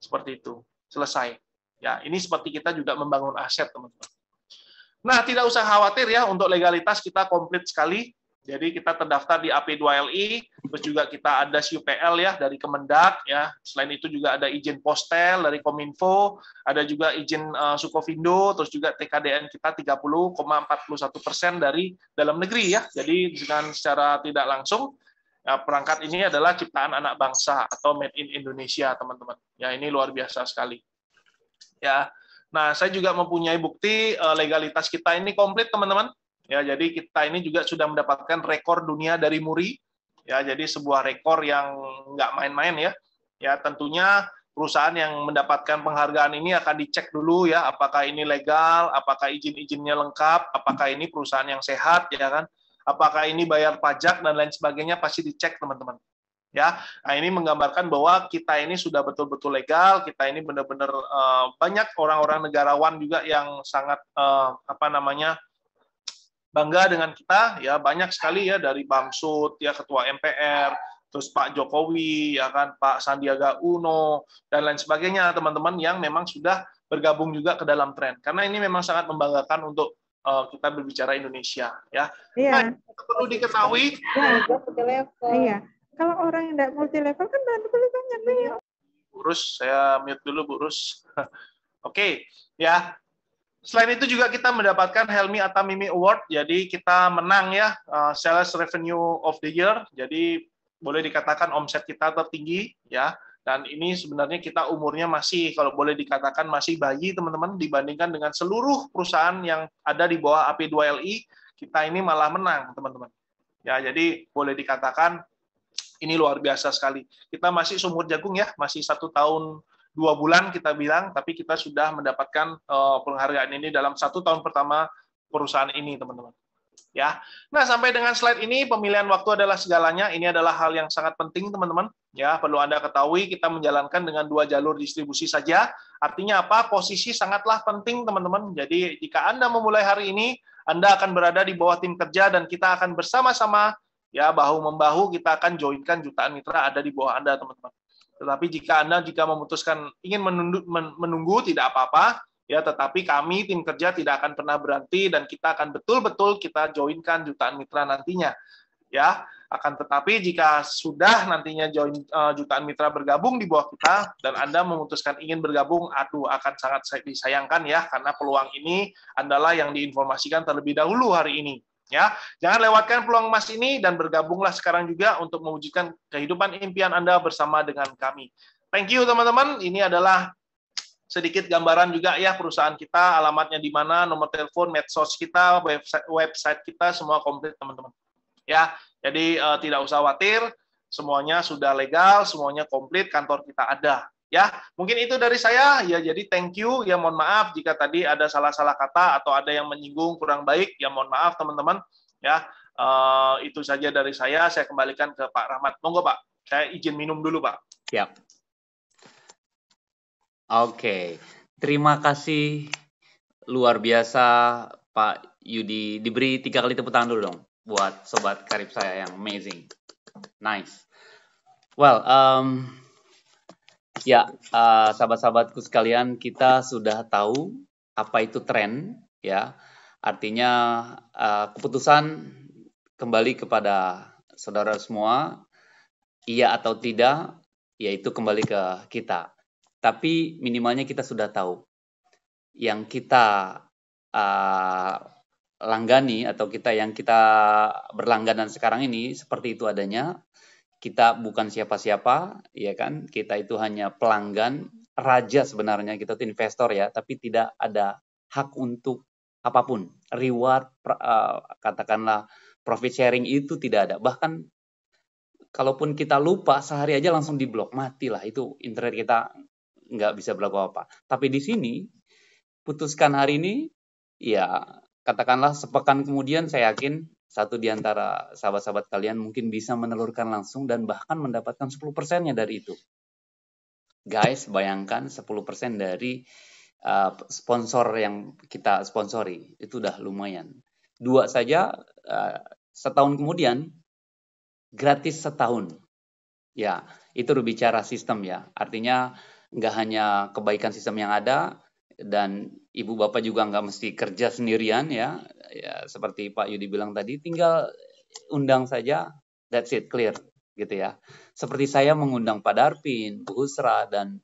S1: Seperti itu. Selesai. Ya, ini seperti kita juga membangun aset, teman-teman. Nah, tidak usah khawatir ya, untuk legalitas kita komplit sekali. Jadi kita terdaftar di AP2LI, terus juga kita ada SUPL ya dari Kemendak ya. Selain itu juga ada izin Postel dari Kominfo, ada juga izin Sukovindo, terus juga TKDN kita 30,41% dari dalam negeri ya. Jadi dengan secara tidak langsung ya, perangkat ini adalah ciptaan anak bangsa atau made in Indonesia, teman-teman. Ya, ini luar biasa sekali. Ya. Nah, saya juga mempunyai bukti legalitas kita ini komplit, teman-teman. Ya, jadi kita ini juga sudah mendapatkan rekor dunia dari MURI. Ya, jadi sebuah rekor yang nggak main-main ya. Ya, tentunya perusahaan yang mendapatkan penghargaan ini akan dicek dulu ya, apakah ini legal, apakah izin-izinnya lengkap, apakah ini perusahaan yang sehat ya kan, apakah ini bayar pajak dan lain sebagainya, pasti dicek, teman-teman. Ya, nah ini menggambarkan bahwa kita ini sudah betul-betul legal, kita ini benar-benar banyak orang-orang negarawan juga yang sangat bangga dengan kita, ya banyak sekali ya dari Bamsud, ya Ketua MPR, terus Pak Jokowi, ya kan Pak Sandiaga Uno dan lain sebagainya, teman-teman yang memang sudah bergabung juga ke dalam tren. Karena ini memang sangat membanggakan untuk kita berbicara Indonesia, ya.
S3: Iya.
S1: Nah, perlu diketahui.
S3: Iya. Kalau orang yang tidak multi level kan boleh banyak nih.
S1: Burus, saya mute dulu, Burus. Oke, ya. Selain itu juga kita mendapatkan Helmi Atamimi Award, jadi kita menang ya Sales Revenue of the Year, jadi boleh dikatakan omset kita tertinggi ya. Dan ini sebenarnya kita umurnya masih, kalau boleh dikatakan masih bayi, teman-teman, dibandingkan dengan seluruh perusahaan yang ada di bawah AP2LI, kita ini malah menang, teman-teman. Ya, jadi boleh dikatakan ini luar biasa sekali. Kita masih sumur jagung ya, masih 1 tahun 2 bulan kita bilang, tapi kita sudah mendapatkan penghargaan ini dalam 1 tahun pertama perusahaan ini, teman-teman. Ya, nah sampai dengan slide ini pemilihan waktu adalah segalanya. Ini adalah hal yang sangat penting, teman-teman. Ya, perlu Anda ketahui kita menjalankan dengan 2 jalur distribusi saja. Artinya apa? Posisi sangatlah penting, teman-teman. Jadi jika Anda memulai hari ini, Anda akan berada di bawah tim kerja dan kita akan bersama-sama ya bahu-membahu kita akan joinkan jutaan mitra ada di bawah Anda, teman-teman. Tetapi jika Anda memutuskan ingin menunggu tidak apa-apa, ya, tetapi kami tim kerja tidak akan pernah berhenti dan kita akan betul-betul kita joinkan jutaan mitra nantinya. Ya, akan tetapi jika sudah nantinya jutaan mitra bergabung di bawah kita dan Anda memutuskan ingin bergabung, akan sangat disayangkan ya, karena peluang ini adalah yang diinformasikan terlebih dahulu hari ini. Ya, jangan lewatkan peluang emas ini dan bergabunglah sekarang juga untuk mewujudkan kehidupan impian Anda bersama dengan kami. Thank you, teman-teman. Ini adalah sedikit gambaran juga ya perusahaan kita, alamatnya di mana, nomor telepon, medsos kita, website kita, semua komplit, teman-teman. Ya, jadi tidak usah khawatir, semuanya sudah legal, semuanya komplit, kantor kita ada. Ya, mungkin itu dari saya. Ya, jadi thank you. Ya, mohon maaf jika tadi ada salah-salah kata atau ada yang menyinggung kurang baik. Ya, mohon maaf teman-teman. Ya, itu saja dari saya. Saya kembalikan ke Pak Rahmat. Monggo Pak, saya izin minum dulu Pak.
S4: Siap. Oke, terima kasih luar biasa Pak Yudi. Diberi 3 kali tepuk tangan dulu dong buat sobat karib saya yang amazing. Nice. Well, ya, sahabat-sahabatku sekalian, kita sudah tahu apa itu tren, ya. Artinya keputusan kembali kepada saudara semua, iya atau tidak, yaitu kembali ke kita. Tapi minimalnya kita sudah tahu yang kita langgani atau yang kita berlangganan sekarang ini seperti itu adanya. Kita bukan siapa-siapa, ya kan? Kita itu hanya pelanggan, raja sebenarnya, kita itu investor ya, tapi tidak ada hak untuk apapun. Reward, katakanlah profit sharing itu tidak ada. Bahkan kalaupun kita lupa, sehari aja langsung diblok, matilah. Itu internet kita nggak bisa berlaku apa. Tapi di sini, putuskan hari ini, ya katakanlah sepekan kemudian saya yakin satu di antara sahabat-sahabat kalian mungkin bisa menelurkan langsung dan bahkan mendapatkan 10%-nya dari itu. Guys, bayangkan 10% dari sponsor yang kita sponsori. Itu udah lumayan. 2 saja, setahun kemudian, gratis setahun. Ya, itu berbicara sistem ya. Artinya, nggak hanya kebaikan sistem yang ada, dan ibu bapak juga nggak mesti kerja sendirian ya. Ya seperti Pak Yudi bilang tadi, tinggal undang saja, that's it, clear gitu ya. Seperti saya mengundang Pak Darpin, Bu Husra dan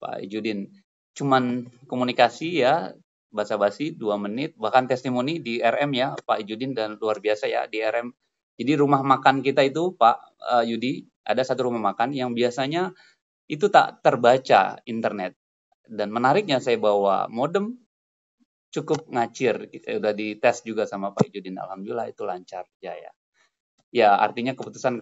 S4: Pak Ijudin, cuman komunikasi ya, basa-basi 2 menit, bahkan testimoni di RM ya Pak Ijudin, dan luar biasa ya di RM. Jadi rumah makan kita itu Pak Yudi, ada satu rumah makan yang biasanya itu tak terbaca internet. Dan menariknya saya bawa modem cukup ngacir, udah dites juga sama Pak Ijudin, alhamdulillah itu lancar jaya. Ya artinya keputusan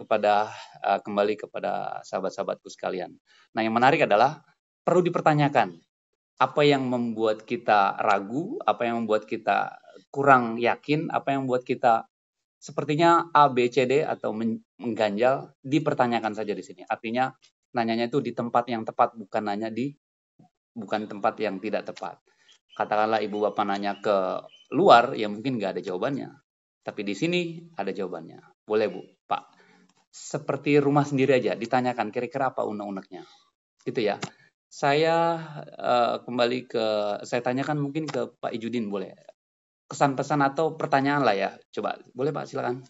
S4: kembali kepada sahabat-sahabatku sekalian. Nah yang menarik adalah perlu dipertanyakan apa yang membuat kita ragu, apa yang membuat kita kurang yakin, apa yang membuat kita sepertinya A, B, C, D atau mengganjal, dipertanyakan saja di sini. Artinya nanyanya itu di tempat yang tepat, bukan tempat yang tidak tepat. Katakanlah ibu bapak nanya ke luar, ya mungkin nggak ada jawabannya. Tapi di sini ada jawabannya. Boleh Bu, Pak. Seperti rumah sendiri aja, ditanyakan kira-kira apa unek-uneknya. Gitu ya. Saya saya tanyakan mungkin ke Pak Ijudin, boleh. Kesan pesan atau pertanyaan lah ya. Coba, boleh Pak, silakan.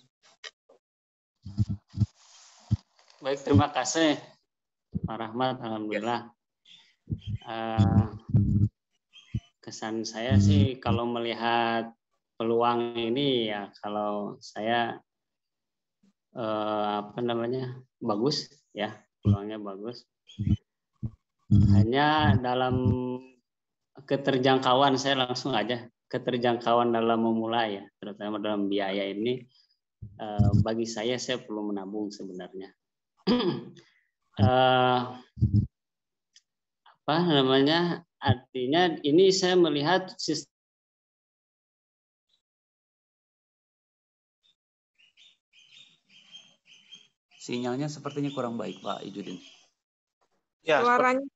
S2: Baik, terima kasih Pak Rahmat, alhamdulillah. Kesan saya sih kalau melihat peluang ini ya, kalau saya bagus ya, peluangnya bagus. Hanya dalam keterjangkauan, saya langsung aja keterjangkauan dalam memulai ya, terutama dalam biaya ini. Bagi saya perlu menabung sebenarnya. Artinya ini saya melihat sistem
S4: sinyalnya sepertinya kurang baik Pak Ijudin.
S1: Ya,
S3: suaranya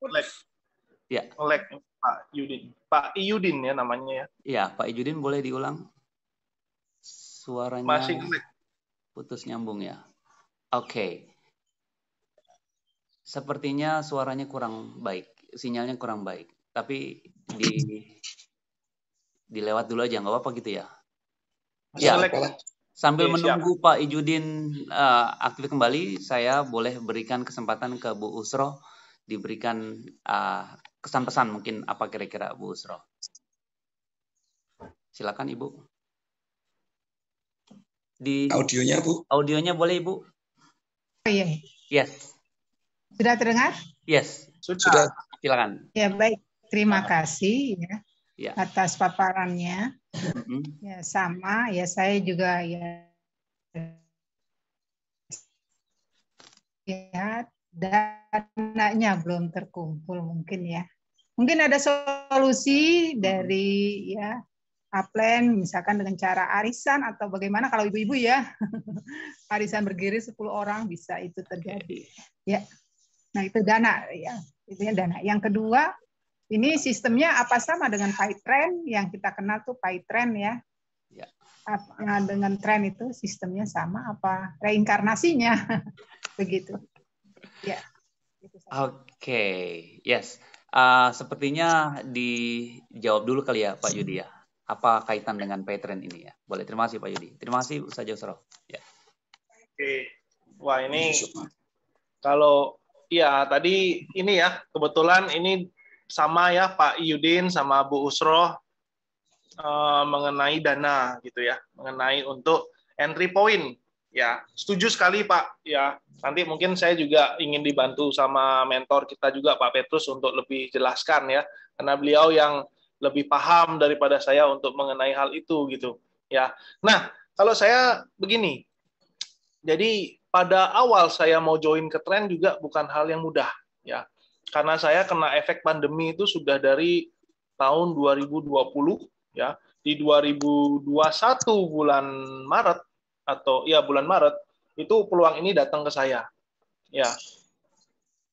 S4: ya.
S1: Oleh Pak Yudin. Pak Iyudin ya namanya ya.
S4: Iya, Pak Ijudin boleh diulang? Suaranya
S1: masih
S4: putus nyambung ya. Oke. Sepertinya suaranya kurang baik, sinyalnya kurang baik. Tapi dilewat dulu aja, nggak apa-apa gitu ya. Ya, sambil menunggu Pak Ijudin aktif kembali, saya boleh berikan kesempatan ke Bu Usro, diberikan kesan pesan mungkin apa kira-kira Bu Usro. Silakan Ibu. Di
S5: audionya Bu.
S4: Audionya boleh Ibu?
S3: Oh, iya.
S4: Yes.
S3: Sudah terdengar?
S4: Yes.
S1: Sudah.
S4: Silakan.
S3: Ya baik, terima kasih
S4: ya
S3: atas paparannya. Ya sama, ya saya juga ya ya dananya belum terkumpul mungkin ya. Mungkin ada solusi dari ya Aplen misalkan dengan cara arisan atau bagaimana kalau ibu-ibu ya. Arisan berdiri 10 orang bisa itu terjadi. Ya. Nah, itu dana ya. Itu dana. Yang kedua, ini sistemnya apa sama dengan PyTrend yang kita kenal tuh PyTrend ya.
S4: Ya.
S3: Dengan tren itu sistemnya sama apa reinkarnasinya begitu. Ya.
S4: Oke, yes. Sepertinya dijawab dulu kali ya Pak Yudi ya. Apa kaitan dengan PyTrend ini ya? Boleh, terima kasih Pak Yudi. Terima kasih Ustaz Yusro. Ya.
S1: Oke. Wah, ini kalau ya tadi ini ya kebetulan ini sama ya Pak Yudin sama Bu Usroh mengenai dana gitu ya, mengenai untuk entry point ya. Setuju sekali Pak ya. Nanti mungkin saya juga ingin dibantu sama mentor kita juga Pak Petrus untuk lebih jelaskan ya, karena beliau yang lebih paham daripada saya untuk mengenai hal itu gitu ya. Nah, kalau saya begini. Jadi pada awal saya mau join ke tren juga bukan hal yang mudah ya. Karena saya kena efek pandemi itu sudah dari tahun 2020 ya. Di 2021 bulan Maret atau ya bulan Maret itu peluang ini datang ke saya. Ya.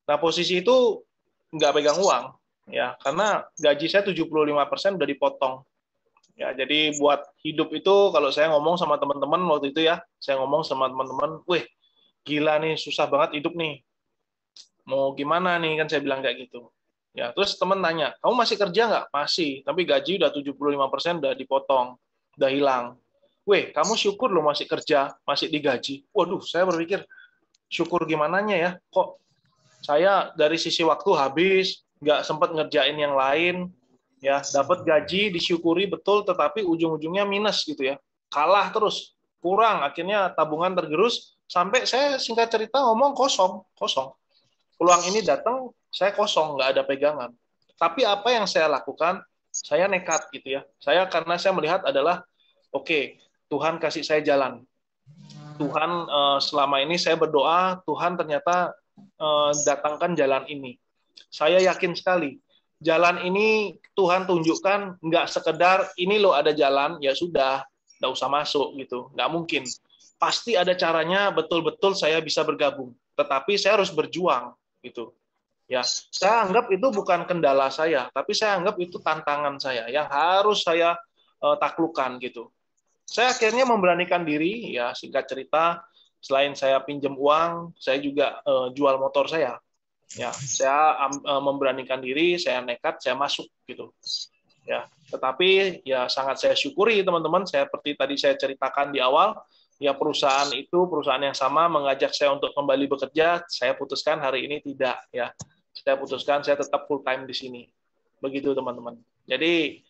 S1: Nah, posisi itu nggak pegang uang ya, karena gaji saya 75% udah dipotong. Ya, jadi buat hidup itu kalau saya ngomong sama teman-teman waktu itu ya, saya ngomong sama teman-teman, "Wih, gila nih, susah banget hidup nih. Mau gimana nih?" Kan saya bilang kayak gitu. Ya, terus teman nanya, "Kamu masih kerja nggak?" "Masih, tapi gaji udah 75% udah dipotong, udah hilang." "Wih, kamu syukur lo masih kerja, masih digaji." Waduh, saya berpikir, syukur gimananya ya? Kok saya dari sisi waktu habis, nggak sempat ngerjain yang lain, ya dapat gaji disyukuri betul, tetapi ujung-ujungnya minus gitu ya, kalah terus, kurang, akhirnya tabungan tergerus, sampai saya singkat cerita ngomong kosong, peluang ini datang, saya kosong, nggak ada pegangan. Tapi apa yang saya lakukan, saya nekat gitu ya, karena saya melihat adalah, oke, Tuhan kasih saya jalan, Tuhan selama ini saya berdoa, Tuhan ternyata datangkan jalan ini. Saya yakin sekali, jalan ini Tuhan tunjukkan nggak sekedar ini loh ada jalan, ya sudah, nggak usah masuk gitu, nggak mungkin. Pasti ada caranya, betul-betul saya bisa bergabung. Tetapi saya harus berjuang gitu. Ya, saya anggap itu bukan kendala saya, tapi saya anggap itu tantangan saya yang harus saya taklukkan gitu. Saya akhirnya memberanikan diri, ya singkat cerita, selain saya pinjam uang, saya juga jual motor saya. Ya, saya memberanikan diri, saya nekat, saya masuk gitu. Ya, tetapi ya sangat saya syukuri teman-teman, saya seperti tadi saya ceritakan di awal, ya perusahaan itu perusahaan yang sama mengajak saya untuk kembali bekerja, saya putuskan hari ini tidak ya. Saya putuskan saya tetap full time di sini. Begitu teman-teman. Jadi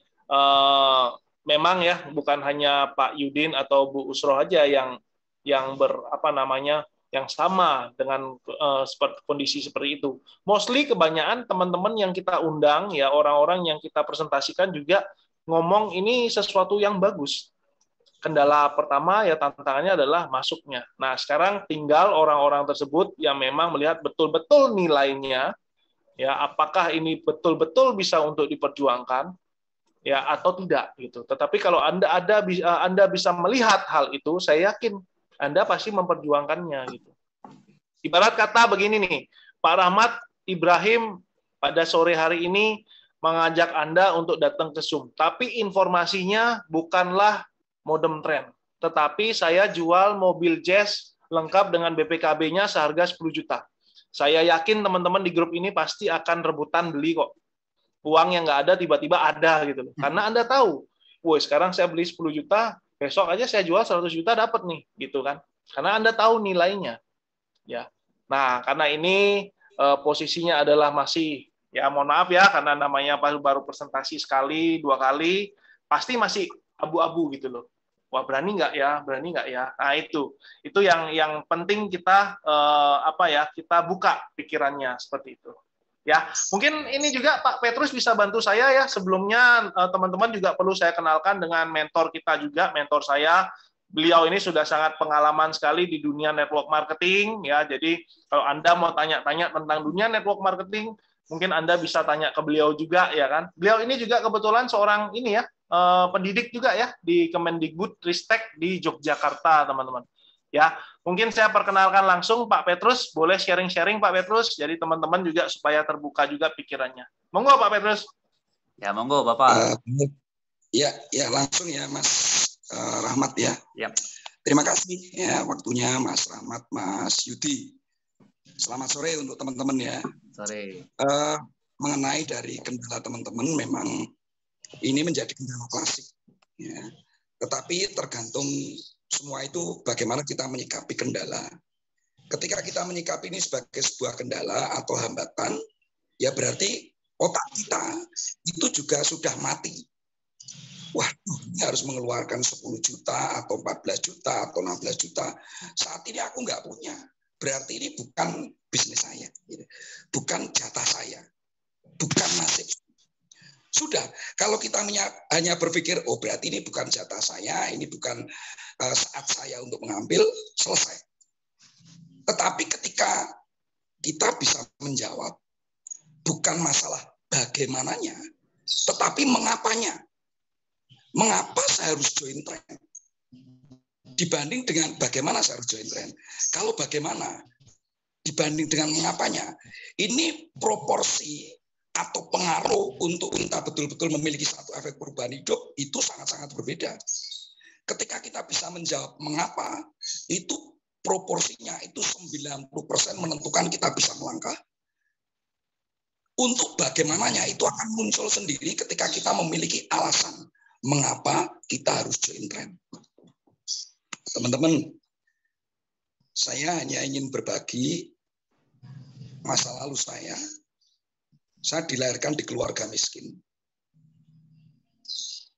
S1: memang ya bukan hanya Pak Yudin atau Bu Usroh aja yang yang sama dengan kondisi seperti itu. Mostly kebanyakan teman-teman yang kita undang ya, orang-orang yang kita presentasikan juga ngomong ini sesuatu yang bagus. Kendala pertama ya tantangannya adalah masuknya. Nah, sekarang tinggal orang-orang tersebut yang memang melihat betul-betul nilainya ya, apakah ini betul-betul bisa untuk diperjuangkan ya atau tidak gitu. Tetapi kalau Anda bisa melihat hal itu, saya yakin Anda pasti memperjuangkannya gitu. Ibarat kata begini nih, Pak Rahmat Ibrahim pada sore hari ini mengajak Anda untuk datang ke Zoom, tapi informasinya bukanlah modem tren, tetapi saya jual mobil Jazz lengkap dengan BPKB-nya seharga 10 juta. Saya yakin teman-teman di grup ini pasti akan rebutan beli kok. Uang yang nggak ada tiba-tiba ada gitu loh. Karena Anda tahu, woi sekarang saya beli 10 juta, besok aja saya jual 100 juta dapat nih, gitu kan. Karena Anda tahu nilainya. Ya. Nah, karena ini posisinya adalah masih, ya mohon maaf ya, karena namanya baru presentasi sekali, 2 kali, pasti masih abu-abu gitu loh. Wah, berani nggak ya? Berani nggak ya? Nah, itu yang penting kita kita buka pikirannya seperti itu. Ya, mungkin ini juga Pak Petrus bisa bantu saya ya. Sebelumnya teman-teman juga perlu saya kenalkan dengan mentor kita juga, mentor saya beliau ini sudah sangat pengalaman sekali di dunia network marketing ya. Jadi kalau Anda mau tanya-tanya tentang dunia network marketing, mungkin Anda bisa tanya ke beliau juga ya kan. Beliau ini juga kebetulan seorang ini ya, pendidik juga ya di Kemendikbud Ristek di Yogyakarta, teman-teman. Ya, mungkin saya perkenalkan langsung Pak Petrus, boleh sharing-sharing Pak Petrus, jadi teman-teman juga supaya terbuka juga pikirannya. Monggo Pak Petrus.
S4: Ya, monggo Bapak.
S5: Ya langsung ya Mas Rahmat ya.
S4: Yep.
S5: Terima kasih ya waktunya Mas Rahmat, Mas Yudi. Selamat sore untuk teman-teman ya.
S4: Sore.
S5: Mengenai dari kendala teman-teman, memang ini menjadi kendala klasik. Ya. Tetapi tergantung semua itu bagaimana kita menyikapi kendala. Ketika kita menyikapi ini sebagai sebuah kendala atau hambatan, ya berarti otak kita itu juga sudah mati. Waduh, ini harus mengeluarkan 10 juta atau 14 juta atau 16 juta. Saat ini aku nggak punya. Berarti ini bukan bisnis saya. Bukan jatah saya. Bukan nasib. Sudah, kalau kita hanya berpikir, oh berarti ini bukan jatah saya, ini bukan saat saya untuk mengambil, selesai. Tetapi ketika kita bisa menjawab, bukan masalah bagaimananya, tetapi mengapanya. Mengapa saya harus join trend? Dibanding dengan bagaimana saya harus join trend. Kalau bagaimana dibanding dengan mengapanya, ini proporsi atau pengaruh untuk kita betul-betul memiliki satu efek perubahan hidup itu sangat-sangat berbeda. Ketika kita bisa menjawab mengapa, itu proporsinya itu 90% menentukan kita bisa melangkah. Untuk bagaimananya itu akan muncul sendiri ketika kita memiliki alasan mengapa kita harus join trend. Teman-teman, saya hanya ingin berbagi masa lalu saya. Saya dilahirkan di keluarga miskin.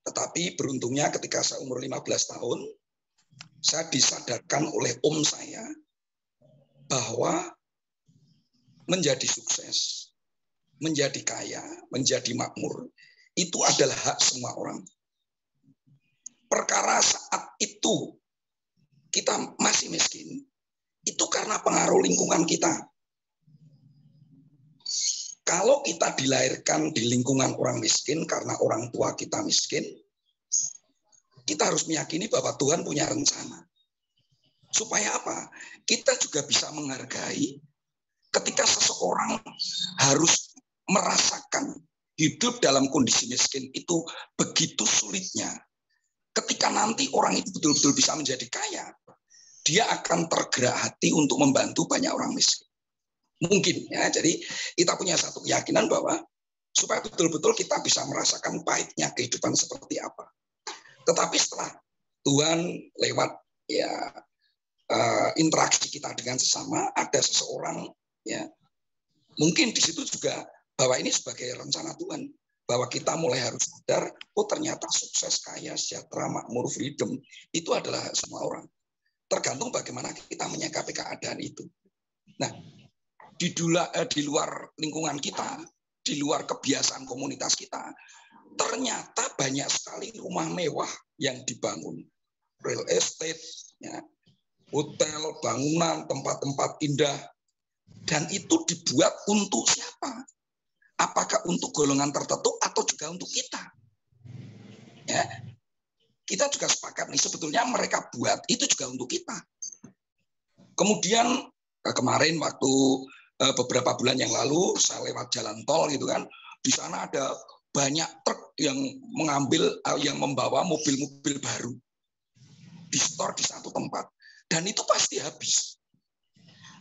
S5: Tetapi beruntungnya ketika saya umur 15 tahun, saya disadarkan oleh om saya bahwa menjadi sukses, menjadi kaya, menjadi makmur, itu adalah hak semua orang. Perkara saat itu kita masih miskin, itu karena pengaruh lingkungan kita. Kalau kita dilahirkan di lingkungan orang miskin karena orang tua kita miskin, kita harus meyakini bahwa Tuhan punya rencana. Supaya apa? Kita juga bisa menghargai ketika seseorang harus merasakan hidup dalam kondisi miskin itu begitu sulitnya. Ketika nanti orang itu betul-betul bisa menjadi kaya, dia akan tergerak hati untuk membantu banyak orang miskin. Mungkin ya, jadi kita punya satu keyakinan bahwa supaya betul-betul kita bisa merasakan pahitnya kehidupan seperti apa. Tetapi setelah Tuhan lewat ya interaksi kita dengan sesama, ada seseorang ya mungkin di situ juga bahwa ini sebagai rencana Tuhan, bahwa kita mulai harus sadar, oh ternyata sukses, kaya, sejahtera, makmur, freedom itu adalah semua orang. Tergantung bagaimana kita menyikapi keadaan itu. Nah, di luar lingkungan kita, di luar kebiasaan komunitas kita, ternyata banyak sekali rumah mewah yang dibangun. Real estate, ya, hotel, bangunan, tempat-tempat indah. Dan itu dibuat untuk siapa? Apakah untuk golongan tertentu atau juga untuk kita? Ya, kita juga sepakat nih, sebetulnya mereka buat itu juga untuk kita. Kemudian kemarin waktu beberapa bulan yang lalu saya lewat jalan tol gitu kan, di sana ada banyak truk yang membawa mobil-mobil baru di store di satu tempat, dan itu pasti habis.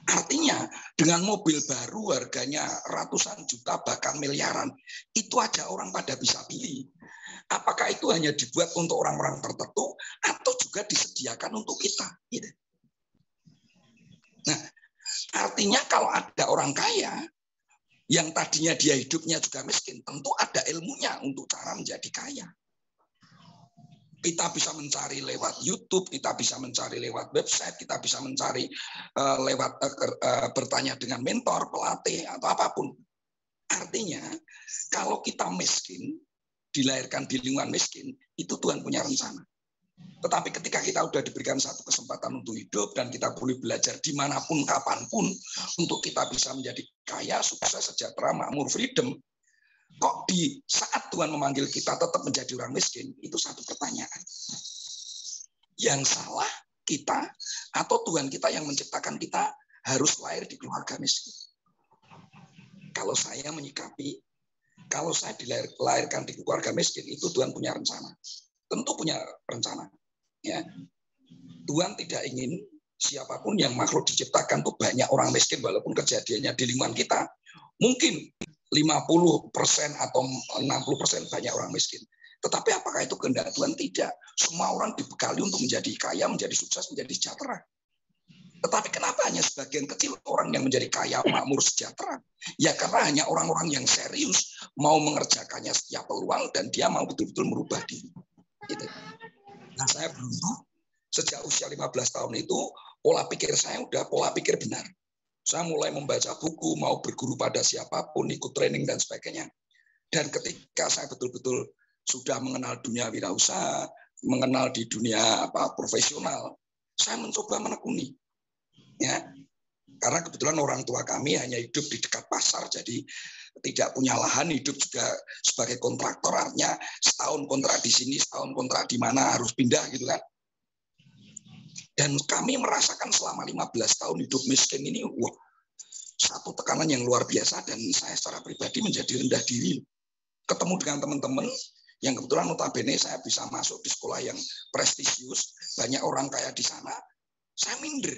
S5: Artinya dengan mobil baru harganya ratusan juta bahkan miliaran, itu aja orang pada bisa pilih. Apakah itu hanya dibuat untuk orang-orang tertentu atau juga disediakan untuk kita? Gitu. Nah, artinya kalau ada orang kaya yang tadinya dia hidupnya juga miskin, tentu ada ilmunya untuk cara menjadi kaya. Kita bisa mencari lewat YouTube, kita bisa mencari lewat website, kita bisa mencari lewat bertanya dengan mentor, pelatih, atau apapun. Artinya, kalau kita miskin, dilahirkan di lingkungan miskin, itu Tuhan punya rencana. Tetapi ketika kita sudah diberikan satu kesempatan untuk hidup dan kita boleh belajar dimanapun, kapanpun, untuk kita bisa menjadi kaya, sukses, sejahtera, makmur, freedom, kok di saat Tuhan memanggil kita tetap menjadi orang miskin? Itu satu pertanyaan. Yang salah kita atau Tuhan kita yang menciptakan kita harus lahir di keluarga miskin? Kalau saya menyikapi, kalau saya dilahirkan di keluarga miskin, itu Tuhan punya rencana. Tentu punya rencana. Ya. Tuhan tidak ingin siapapun yang makhluk diciptakan itu banyak orang miskin, walaupun kejadiannya di lingkungan kita mungkin 50% atau 60% banyak orang miskin. Tetapi apakah itu kehendak Tuhan? Tidak. Semua orang dibekali untuk menjadi kaya, menjadi sukses, menjadi sejahtera. Tetapi kenapa hanya sebagian kecil orang yang menjadi kaya, makmur, sejahtera? Ya karena hanya orang-orang yang serius mau mengerjakannya setiap peluang dan dia mau betul-betul merubah diri. Gitu. Nah, saya beruntung sejak usia 15 tahun itu pola pikir saya udah pola pikir benar. Saya mulai membaca buku, mau berguru pada siapapun, ikut training dan sebagainya. Dan ketika saya betul-betul sudah mengenal dunia wirausaha, mengenal di dunia profesional, saya mencoba menekuni. Ya, karena kebetulan orang tua kami hanya hidup di dekat pasar, jadi tidak punya lahan, hidup juga sebagai kontraktor, artinya setahun kontrak di sini, setahun kontrak di mana, harus pindah gitu kan. Dan kami merasakan selama 15 tahun hidup miskin ini, wah, satu tekanan yang luar biasa, dan saya secara pribadi menjadi rendah diri. Ketemu dengan teman-teman yang kebetulan notabene saya bisa masuk di sekolah yang prestisius, banyak orang kaya di sana, saya minder.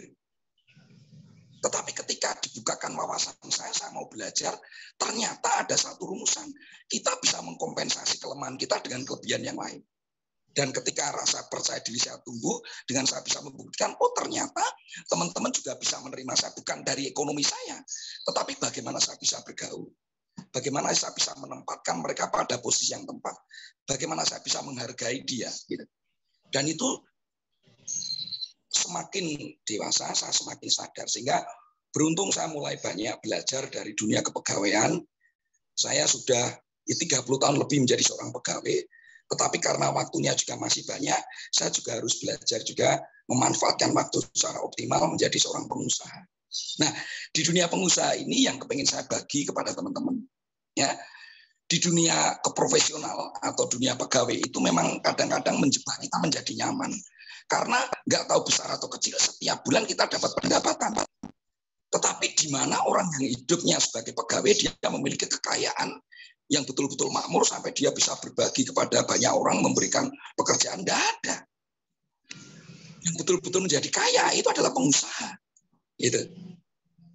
S5: Tetapi ketika dibukakan wawasan saya mau belajar, ternyata ada satu rumusan. Kita bisa mengkompensasi kelemahan kita dengan kelebihan yang lain. Dan ketika rasa percaya diri saya tumbuh, dengan saya bisa membuktikan, oh ternyata teman-teman juga bisa menerima saya, bukan dari ekonomi saya, tetapi bagaimana saya bisa bergaul. Bagaimana saya bisa menempatkan mereka pada posisi yang tepat. Bagaimana saya bisa menghargai dia. Gitu. Dan itu semakin dewasa, saya semakin sadar. Sehingga beruntung saya mulai banyak belajar dari dunia kepegawaian. Saya sudah 30 tahun lebih menjadi seorang pegawai. Tetapi karena waktunya juga masih banyak, saya juga harus belajar juga memanfaatkan waktu secara optimal menjadi seorang pengusaha. Nah, di dunia pengusaha ini yang kepingin saya bagi kepada teman-teman. Ya, di dunia keprofesional atau dunia pegawai itu memang kadang-kadang menjebak kita menjadi nyaman. Karena nggak tahu besar atau kecil, setiap bulan kita dapat pendapatan. Tetapi di mana orang yang hidupnya sebagai pegawai, dia memiliki kekayaan yang betul-betul makmur sampai dia bisa berbagi kepada banyak orang, memberikan pekerjaan, nggak ada. Yang betul-betul menjadi kaya itu adalah pengusaha. Gitu.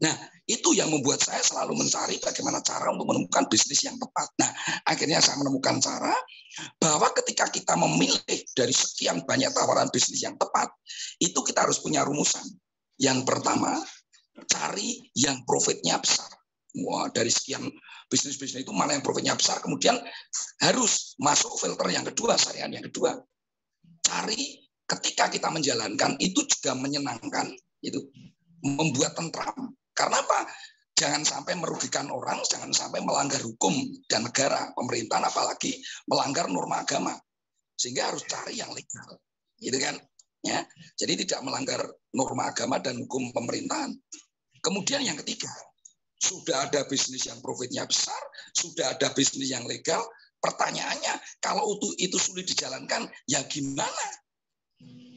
S5: Nah, itu yang membuat saya selalu mencari bagaimana cara untuk menemukan bisnis yang tepat. Nah, akhirnya saya menemukan cara bahwa ketika kita memilih dari sekian banyak tawaran bisnis yang tepat, itu kita harus punya rumusan. Yang pertama, cari yang profitnya besar. Wah, dari sekian bisnis-bisnis itu mana yang profitnya besar, kemudian harus masuk filter yang kedua, saringan yang kedua. Cari ketika kita menjalankan itu juga menyenangkan, itu membuat tentram. Karena apa? Jangan sampai merugikan orang, jangan sampai melanggar hukum dan negara, pemerintahan, apalagi melanggar norma agama. Sehingga harus cari yang legal, gitu kan? Ya, jadi tidak melanggar norma agama dan hukum pemerintahan. Kemudian yang ketiga, sudah ada bisnis yang profitnya besar, sudah ada bisnis yang legal. Pertanyaannya, kalau itu sulit dijalankan, ya gimana?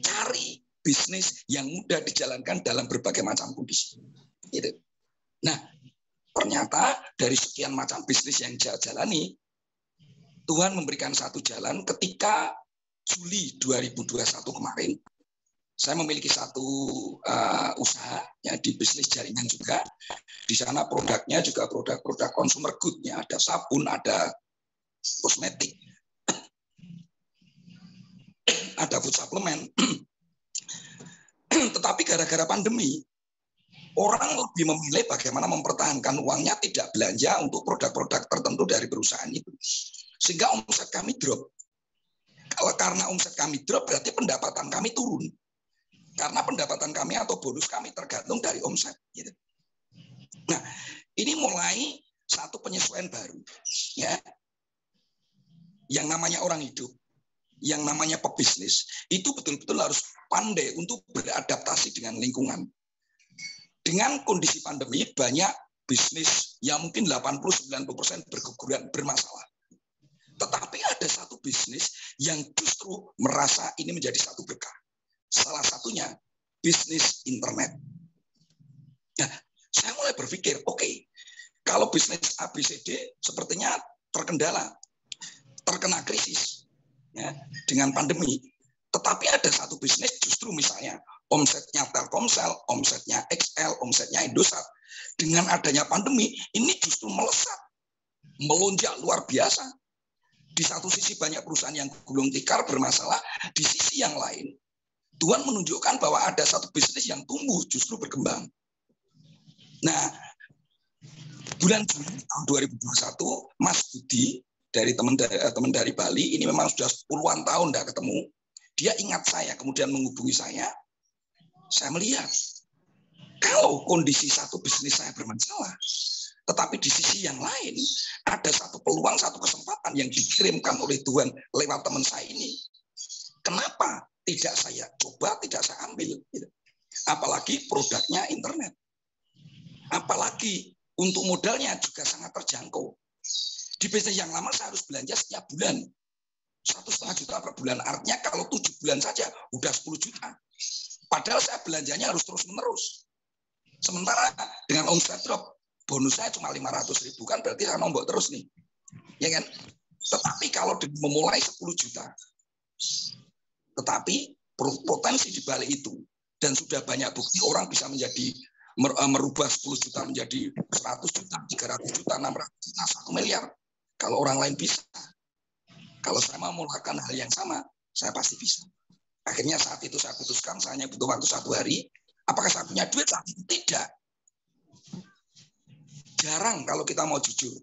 S5: Cari bisnis yang mudah dijalankan dalam berbagai macam kondisi. Gitu. Nah, ternyata dari sekian macam bisnis yang saya jalani, Tuhan memberikan satu jalan ketika Juli 2021 kemarin. Saya memiliki satu usaha ya, di bisnis jaringan juga. Di sana produknya juga produk-produk consumer good, ya, ada sabun, ada kosmetik, ada food supplement. Tetapi gara-gara pandemi, orang lebih memilih bagaimana mempertahankan uangnya, tidak belanja untuk produk-produk tertentu dari perusahaan itu. Sehingga omset kami drop. Kalau karena omset kami drop, berarti pendapatan kami turun. Karena pendapatan kami atau bonus kami tergantung dari omset. Gitu. Nah, ini mulai satu penyesuaian baru. Ya. Yang namanya orang hidup. yang namanya pebisnis itu betul-betul harus pandai untuk beradaptasi dengan lingkungan. Dengan kondisi pandemi, banyak bisnis yang mungkin 80-90% berguguran, bermasalah. Tetapi ada satu bisnis yang justru merasa ini menjadi satu berkah. Salah satunya bisnis internet. Nah, saya mulai berpikir, oke, kalau bisnis ABCD sepertinya terkena krisis ya, dengan pandemi. Tetapi ada satu bisnis justru misalnya omsetnya Telkomsel, omsetnya XL, omsetnya Indosat. Dengan adanya pandemi, ini justru melesat, melonjak luar biasa. Di satu sisi banyak perusahaan yang gulung tikar bermasalah, di sisi yang lain Tuhan menunjukkan bahwa ada satu bisnis yang tumbuh justru berkembang. Nah, bulan Juni tahun 2021, Mas Budi dari teman dari Bali, ini memang sudah puluhan tahun tidak ketemu. Dia ingat saya, kemudian menghubungi saya melihat kalau kondisi satu bisnis saya bermasalah, tetapi di sisi yang lain ada satu peluang, satu kesempatan yang dikirimkan oleh Tuhan lewat teman saya ini. Kenapa tidak saya coba, tidak saya ambil? Apalagi produknya internet. Apalagi untuk modalnya juga sangat terjangkau. Di bisnis yang lama saya harus belanja setiap bulan. 1,5 juta per bulan. Artinya kalau 7 bulan saja udah 10 juta. Padahal saya belanjanya harus terus-menerus. Sementara dengan omset drop, bonus saya cuma 500.000, kan berarti saya nombok terus nih. Ya kan? Tetapi kalau memulai 10 juta, tetapi potensi di balik itu, dan sudah banyak bukti orang bisa menjadi merubah 10 juta menjadi 100 juta, 300 juta, 600 juta, 1 miliar. Kalau orang lain bisa. Kalau saya mau melakukan hal yang sama, saya pasti bisa. Akhirnya saat itu saya putuskan, saya hanya butuh waktu 1 hari. Apakah saya punya duit? Saat itu tidak. Jarang kalau kita mau jujur,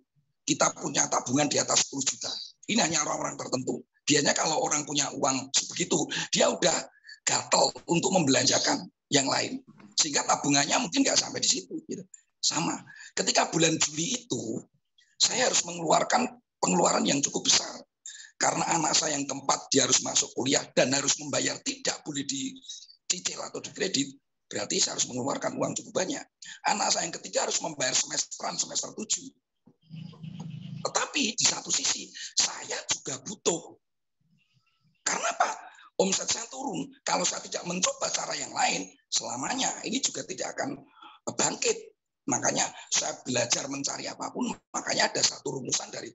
S5: kita punya tabungan di atas 10 juta. Ini hanya orang-orang tertentu. Biasanya kalau orang punya uang sebegitu, dia udah gatel untuk membelanjakan yang lain. Sehingga tabungannya mungkin nggak sampai di situ. Gitu. Sama. Ketika bulan Juli itu, saya harus mengeluarkan pengeluaran yang cukup besar. Karena anak saya yang keempat, dia harus masuk kuliah dan harus membayar, tidak boleh dicicil atau dikredit. Berarti saya harus mengeluarkan uang cukup banyak. Anak saya yang ketiga harus membayar semester 7. Tetapi di satu sisi, saya juga butuh. Karena apa? Omset saya turun. Kalau saya tidak mencoba cara yang lain, selamanya ini juga tidak akan bangkit. Makanya saya belajar mencari apapun. Makanya ada satu rumusan dari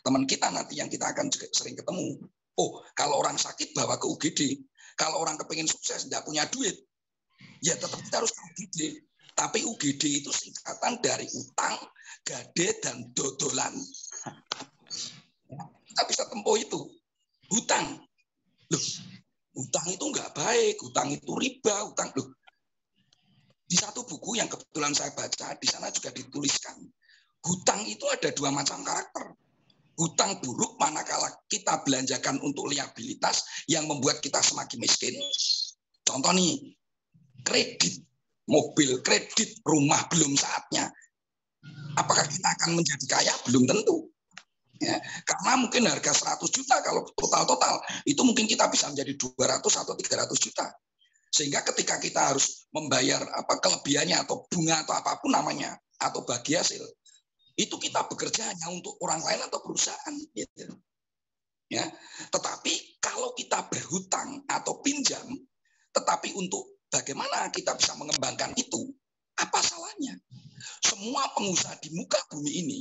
S5: teman kita nanti yang kita akan sering ketemu. Oh, kalau orang sakit bawa ke UGD. Kalau orang kepingin sukses, tidak punya duit, ya tetap kita harus ke UGD. Tapi UGD itu singkatan dari utang, gade, dan dodolan. Kita bisa tempuh itu. Hutang. Loh, hutang itu nggak baik, hutang itu riba, hutang. Loh. Di satu buku yang kebetulan saya baca, di sana juga dituliskan, hutang itu ada 2 macam karakter. Hutang buruk manakala kita belanjakan untuk liabilitas yang membuat kita semakin miskin. Contoh nih, kredit mobil, kredit rumah belum saatnya. Apakah kita akan menjadi kaya? Belum tentu. Ya, karena mungkin harga 100 juta kalau total itu mungkin kita bisa menjadi 200 atau 300 juta. Sehingga ketika kita harus membayar kelebihannya atau bunga atau apapun namanya atau bagi hasil, itu kita bekerja hanya untuk orang lain atau perusahaan. Gitu. Ya, tetapi kalau kita berhutang atau pinjam, tetapi untuk bagaimana kita bisa mengembangkan itu, apa salahnya? Semua pengusaha di muka bumi ini,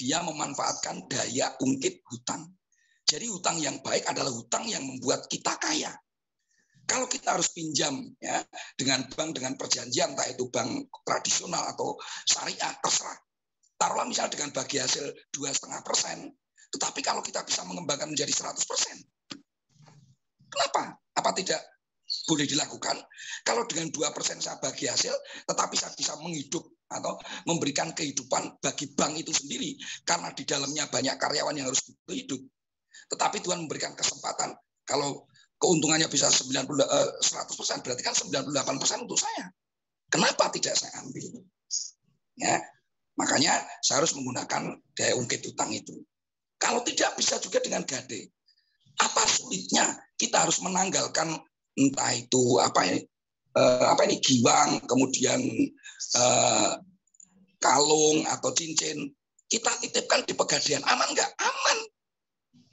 S5: dia memanfaatkan daya ungkit hutang. Jadi hutang yang baik adalah hutang yang membuat kita kaya. Kalau kita harus pinjam ya dengan bank dengan perjanjian, entah itu bank tradisional atau syariah, terserah. Taruhlah misalnya dengan bagi hasil 2,5%, tetapi kalau kita bisa mengembangkan menjadi 100%, kenapa? Apa tidak boleh dilakukan? Kalau dengan 2% saya bagi hasil, tetapi saya bisa menghidup atau memberikan kehidupan bagi bank itu sendiri, karena di dalamnya banyak karyawan yang harus hidup. Tetapi Tuhan memberikan kesempatan, kalau keuntungannya bisa 100%, berarti kan 98% untuk saya. Kenapa tidak saya ambil? Ya, makanya saya harus menggunakan daya ungkit hutang itu. Kalau tidak bisa juga dengan gade. Apa sulitnya kita harus menanggalkan entah itu giwang, kemudian kalung atau cincin, kita titipkan di Pegadaian, aman nggak? Aman.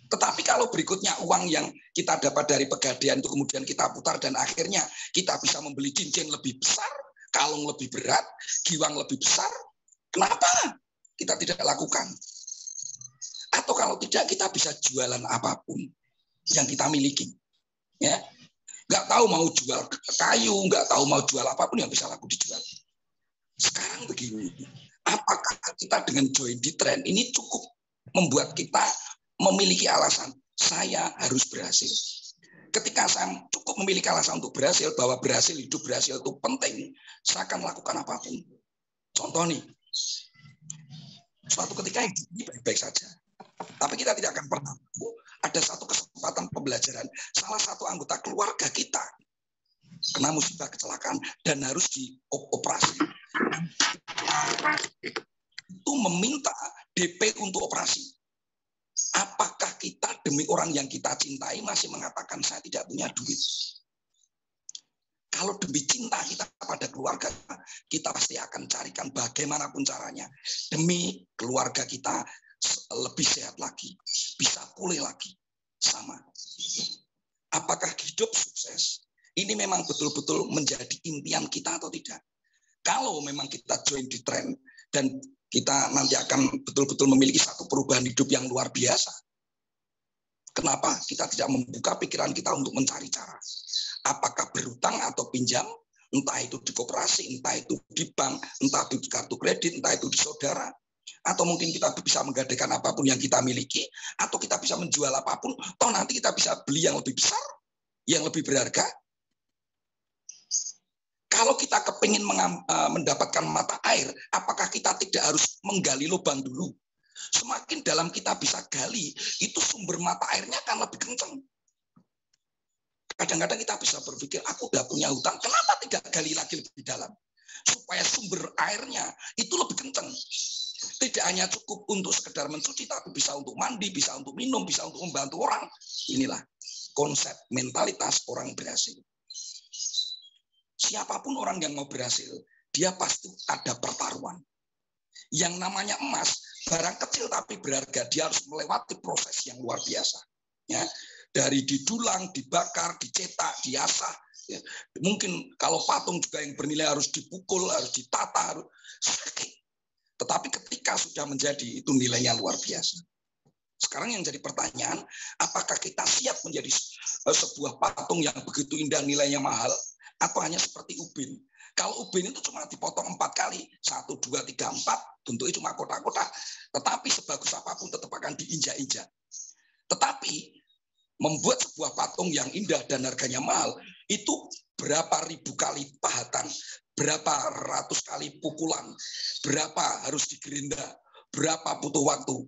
S5: Tetapi kalau berikutnya uang yang kita dapat dari Pegadaian itu kemudian kita putar dan akhirnya kita bisa membeli cincin lebih besar, kalung lebih berat, giwang lebih besar, kenapa kita tidak lakukan? Atau kalau tidak, kita bisa jualan apapun yang kita miliki, ya. Nggak tahu mau jual kayu, nggak tahu mau jual apapun yang bisa laku dijual. Sekarang begini, apakah kita dengan join di tren ini cukup membuat kita memiliki alasan saya harus berhasil? Ketika saya cukup memiliki alasan untuk berhasil, bahwa berhasil, hidup berhasil itu penting, saya akan lakukan apapun. Contoh nih, suatu ketika hidup ini baik-baik saja, tapi kita tidak akan pernah tahu ada satu kesempatan pembelajaran. Salah satu anggota keluarga kita kena musibah kecelakaan dan harus dioperasi. Itu meminta DP untuk operasi. Apakah kita demi orang yang kita cintai masih mengatakan saya tidak punya duit? Kalau demi cinta kita pada keluarga, kita pasti akan carikan bagaimanapun caranya demi keluarga kita lebih sehat lagi, bisa pulih lagi. Sama. Apakah hidup sukses ini memang betul-betul menjadi impian kita atau tidak? Kalau memang kita join di tren dan kita nanti akan betul-betul memiliki satu perubahan hidup yang luar biasa, kenapa kita tidak membuka pikiran kita untuk mencari cara? Apakah berutang atau pinjam, entah itu di koperasi, entah itu di bank, entah itu di kartu kredit, entah itu di saudara, atau mungkin kita bisa menggadaikan apapun yang kita miliki, atau kita bisa menjual apapun, toh nanti kita bisa beli yang lebih besar, yang lebih berharga. Kalau kita kepingin mendapatkan mata air, apakah kita tidak harus menggali lubang dulu? Semakin dalam kita bisa gali, itu sumber mata airnya akan lebih kencang. Kadang-kadang kita bisa berpikir, aku udah punya hutang, kenapa tidak gali lagi lebih dalam? Supaya sumber airnya itu lebih kencang. Tidak hanya cukup untuk sekedar mencuci, tapi bisa untuk mandi, bisa untuk minum, bisa untuk membantu orang. Inilah konsep mentalitas orang berhasil. Siapapun orang yang mau berhasil, dia pasti ada pertaruhan. Yang namanya emas, barang kecil tapi berharga, dia harus melewati proses yang luar biasa. Ya, dari didulang, dibakar, dicetak, diasah. Ya. Mungkin kalau patung juga yang bernilai harus dipukul, harus ditata, harus sakit. Tetapi ketika sudah menjadi, itu nilainya luar biasa. Sekarang yang jadi pertanyaan, apakah kita siap menjadi sebuah patung yang begitu indah, nilainya mahal, atau hanya seperti ubin? Kalau ubin itu cuma dipotong 4 kali, 1, 2, 3, 4, bentuknya cuma kotak-kotak, tetapi sebagus apapun tetap akan diinjak-injak. Tetapi membuat sebuah patung yang indah dan harganya mahal, itu berapa ribu kali pahatan, berapa ratus kali pukulan, berapa harus digerinda, berapa butuh waktu.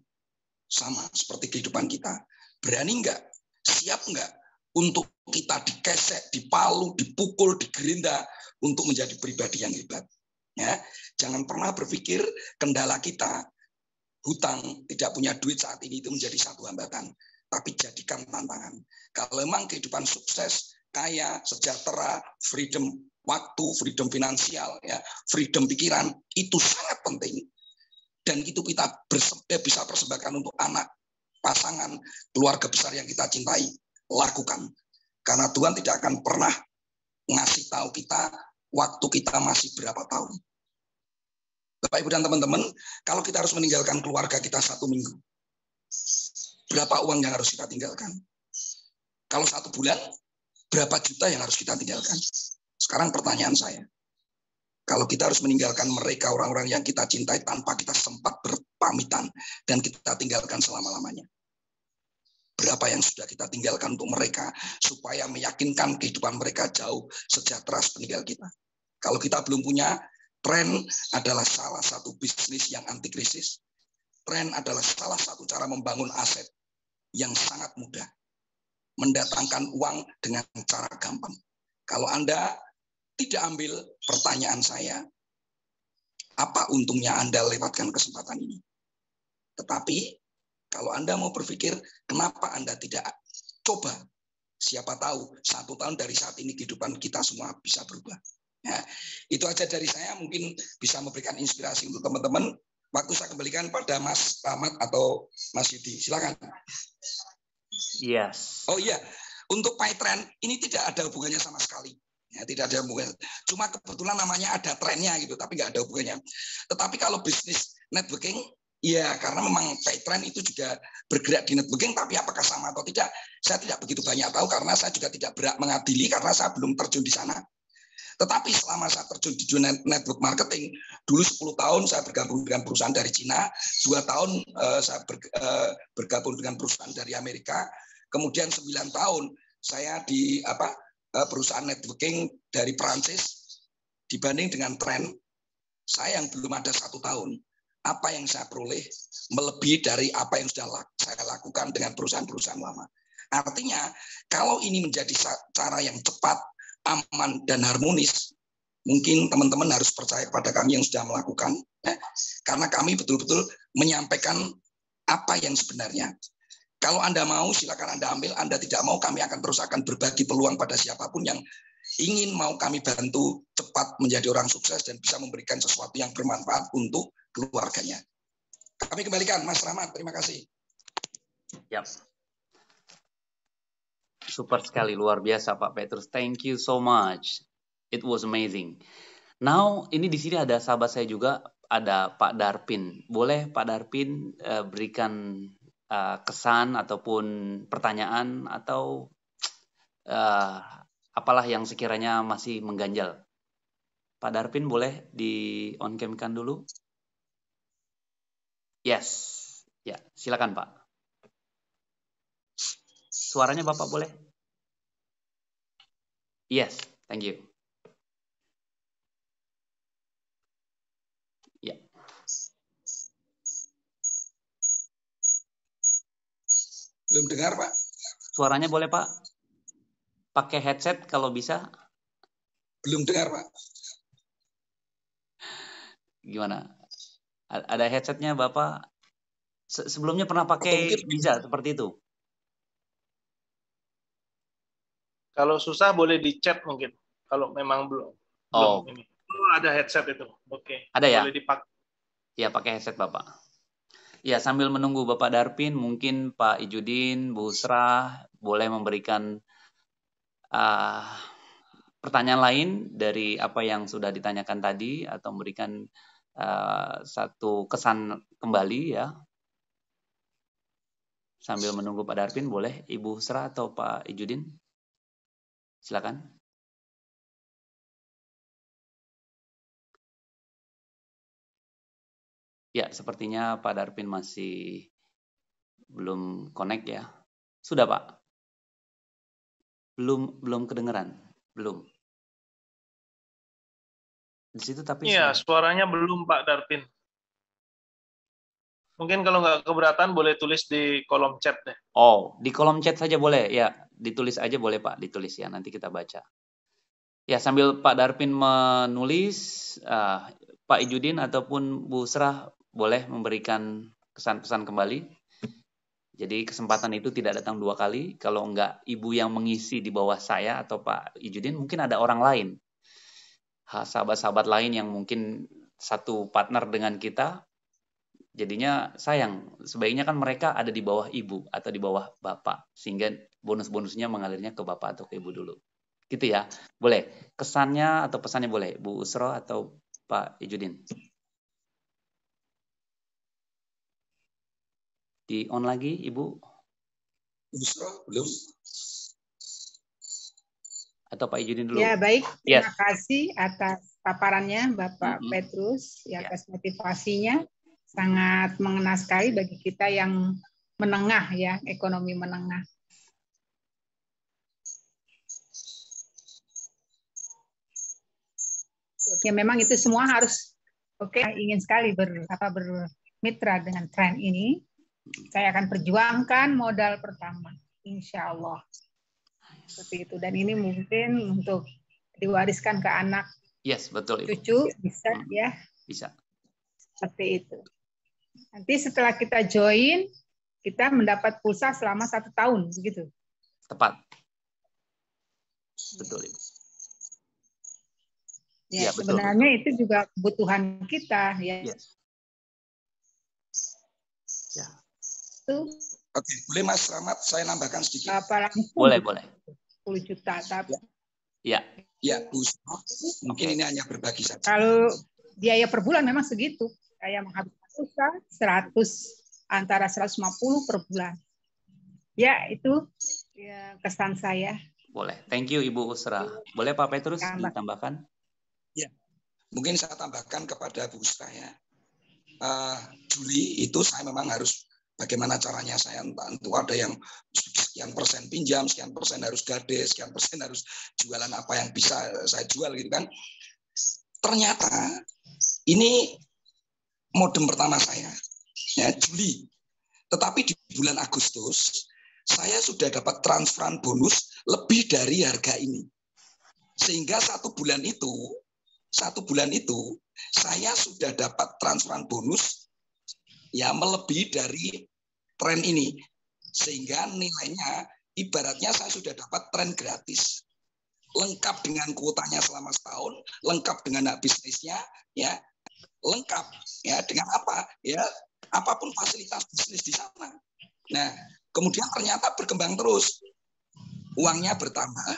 S5: Sama seperti kehidupan kita. Berani enggak? Siap enggak untuk kita dikesek, dipalu, dipukul, digerinda untuk menjadi pribadi yang hebat? Ya, jangan pernah berpikir kendala kita, hutang, tidak punya duit saat ini itu menjadi satu hambatan. Tapi jadikan tantangan. Kalau memang kehidupan sukses, kaya, sejahtera, freedom waktu, freedom finansial, ya, freedom pikiran, itu sangat penting. Dan itu kita bisa persembahkan untuk anak, pasangan, keluarga besar yang kita cintai. Lakukan. Karena Tuhan tidak akan pernah ngasih tahu kita waktu kita masih berapa tahun. Bapak, Ibu, dan teman-teman, kalau kita harus meninggalkan keluarga kita 1 minggu, berapa uang yang harus kita tinggalkan? Kalau 1 bulan, berapa juta yang harus kita tinggalkan? Sekarang pertanyaan saya, kalau kita harus meninggalkan mereka, orang-orang yang kita cintai tanpa kita sempat berpamitan dan kita tinggalkan selama-lamanya, berapa yang sudah kita tinggalkan untuk mereka supaya meyakinkan kehidupan mereka jauh sejahtera sepeninggal kita? Kalau kita belum punya, tren adalah salah satu bisnis yang anti krisis. Tren adalah salah satu cara membangun aset yang sangat mudah. Mendatangkan uang dengan cara gampang. Kalau Anda tidak ambil, pertanyaan saya, apa untungnya Anda lewatkan kesempatan ini? Tetapi kalau Anda mau berpikir, kenapa Anda tidak Coba, siapa tahu 1 tahun dari saat ini kehidupan kita semua bisa berubah. Ya, itu aja dari saya, mungkin bisa memberikan inspirasi untuk teman-teman. Waktu saya kembalikan pada Mas Ahmad atau Mas Yudi, silakan.
S4: Yes.
S5: Oh iya, untuk PyTrend ini tidak ada hubungannya sama sekali. Ya, tidak ada hubungannya. Cuma kebetulan namanya ada trennya gitu, tapi nggak ada hubungannya. Tetapi kalau bisnis networking, ya karena memang PyTrend itu juga bergerak di networking, tapi apakah sama atau tidak, saya tidak begitu banyak tahu karena saya juga tidak berhak mengadili karena saya belum terjun di sana. Tetapi selama saya terjun di network marketing, dulu 10 tahun saya bergabung dengan perusahaan dari Cina, 2 tahun saya bergabung dengan perusahaan dari Amerika, kemudian 9 tahun saya di perusahaan networking dari Perancis. Dibanding dengan tren, saya yang belum ada 1 tahun, apa yang saya peroleh melebihi dari apa yang sudah saya lakukan dengan perusahaan-perusahaan lama. Artinya, kalau ini menjadi cara yang cepat, aman, dan harmonis, mungkin teman-teman harus percaya kepada kami yang sudah melakukan, karena kami betul-betul menyampaikan apa yang sebenarnya. Kalau Anda mau, silakan Anda ambil. Anda tidak mau, kami akan terus berbagi peluang pada siapapun yang ingin mau kami bantu cepat menjadi orang sukses dan bisa memberikan sesuatu yang bermanfaat untuk keluarganya. Kami kembalikan, Mas Rahmat. Terima kasih.
S4: Yap. Super sekali, luar biasa Pak Petrus. Thank you so much. It was amazing. Now, ini di sini ada sahabat saya juga, ada Pak Darpin. Boleh Pak Darpin berikan kesan ataupun pertanyaan atau apalah yang sekiranya masih mengganjal. Pak Darpin boleh di on cam-kan dulu? Yes. Ya, silakan Pak. Suaranya Bapak boleh? Yes, thank you. Ya.
S5: Belum dengar, Pak.
S4: Suaranya boleh, Pak? Pakai headset kalau bisa.
S5: Belum dengar, Pak.
S4: Gimana? Ada headsetnya Bapak? Sebelumnya pernah pakai bisa seperti itu?
S1: Kalau susah boleh di chat mungkin. Kalau memang belum. Ini. Oh, ada headset itu. Oke.
S4: Ada ya?
S1: Boleh dipakai.
S4: Ya, pakai headset Bapak. Ya, sambil menunggu Bapak Darpin, mungkin Pak Ijudin, Bu Usrah boleh memberikan pertanyaan lain dari apa yang sudah ditanyakan tadi atau memberikan satu kesan kembali ya. Sambil menunggu Pak Darpin, boleh Ibu Usrah atau Pak Ijudin? Silakan. Ya, sepertinya Pak Darpin masih belum connect ya. Sudah, Pak? Belum kedengeran? Belum. Di situ tapi
S1: iya, suaranya belum Pak Darpin. Mungkin kalau nggak keberatan boleh tulis di kolom chat deh.
S4: Oh, di kolom chat saja boleh ya. Ditulis aja boleh Pak, ditulis ya. Nanti kita baca. Ya, sambil Pak Darpin menulis, Pak Ijudin ataupun Bu Usrah boleh memberikan kesan-pesan kembali. Jadi kesempatan itu tidak datang 2 kali. Kalau enggak Ibu yang mengisi di bawah saya atau Pak Ijudin, mungkin ada orang lain. Sahabat-sahabat lain yang mungkin satu partner dengan kita. Jadinya sayang, sebaiknya kan mereka ada di bawah Ibu atau di bawah Bapak. Sehingga bonus-bonusnya mengalirnya ke Bapak atau ke Ibu dulu. Gitu ya. Boleh. Kesannya atau pesannya boleh. Bu Usro atau Pak Ijudin. Di on lagi, Ibu?
S5: Usro, belum.
S4: Atau Pak Ijudin dulu?
S3: Ya, baik. Terima kasih atas paparannya Bapak Petrus, atas motivasinya. Sangat mengena sekali bagi kita yang menengah ya, ekonomi menengah. Oke, memang itu semua harus ingin sekali bermitra dengan tren ini. Saya akan perjuangkan modal pertama, insya Allah. Seperti itu. Dan ini mungkin untuk diwariskan ke anak,
S4: betul, Ibu.
S3: cucu, bisa ya.
S4: Bisa.
S3: Seperti itu. Nanti setelah kita join, kita mendapat pulsa selama 1 tahun, begitu.
S4: Tepat. Betul, Ibu.
S3: Ya,
S4: betul,
S3: sebenarnya betul. Itu juga kebutuhan kita, ya.
S4: Yes. Ya.
S5: Oke, boleh Mas Rahmat saya nambahkan sedikit?
S4: Boleh, boleh.
S3: 10 juta, tapi
S5: ya, Bu, mungkin ini hanya berbagi saja.
S3: Kalau biaya per bulan memang segitu. Saya menghabiskan usaha 100 antara 150 per bulan. Ya, itu ya, kesan saya.
S4: Boleh. Thank you Ibu Usra. Boleh Pak Petrus ditambahkan?
S5: Ya, mungkin saya tambahkan kepada Bu Usra ya. Juli itu saya memang harus bagaimana caranya saya tentu ada yang sekian persen pinjam, sekian persen harus gade, sekian persen harus jualan apa yang bisa saya jual gitu kan. Ternyata ini modem pertama saya ya Juli. Tetapi di bulan Agustus saya sudah dapat transferan bonus lebih dari harga ini. Sehingga satu bulan itu saya sudah dapat transferan bonus ya melebihi dari tren ini. Sehingga nilainya ibaratnya saya sudah dapat tren gratis. Lengkap dengan kuotanya selama setahun, lengkap dengan hak bisnisnya, ya, lengkap ya dengan apa? Ya, apapun fasilitas bisnis di sana. Nah, kemudian ternyata berkembang terus. Uangnya bertambah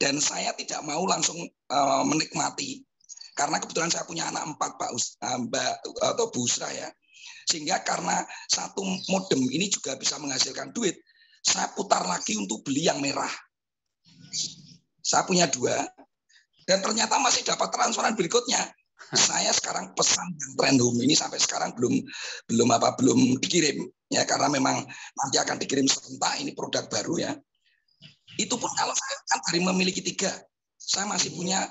S5: dan saya tidak mau langsung menikmati. Karena kebetulan saya punya anak 4 Mbak atau Bu Usra ya. Sehingga karena satu modem ini juga bisa menghasilkan duit, saya putar lagi untuk beli yang merah. Saya punya 2 dan ternyata masih dapat transferan berikutnya. Saya sekarang pesan yang Trend Home ini sampai sekarang belum dikirim ya karena memang nanti akan dikirim serentak, ini produk baru ya. Itu pun kalau saya kan dari memiliki 3, saya masih punya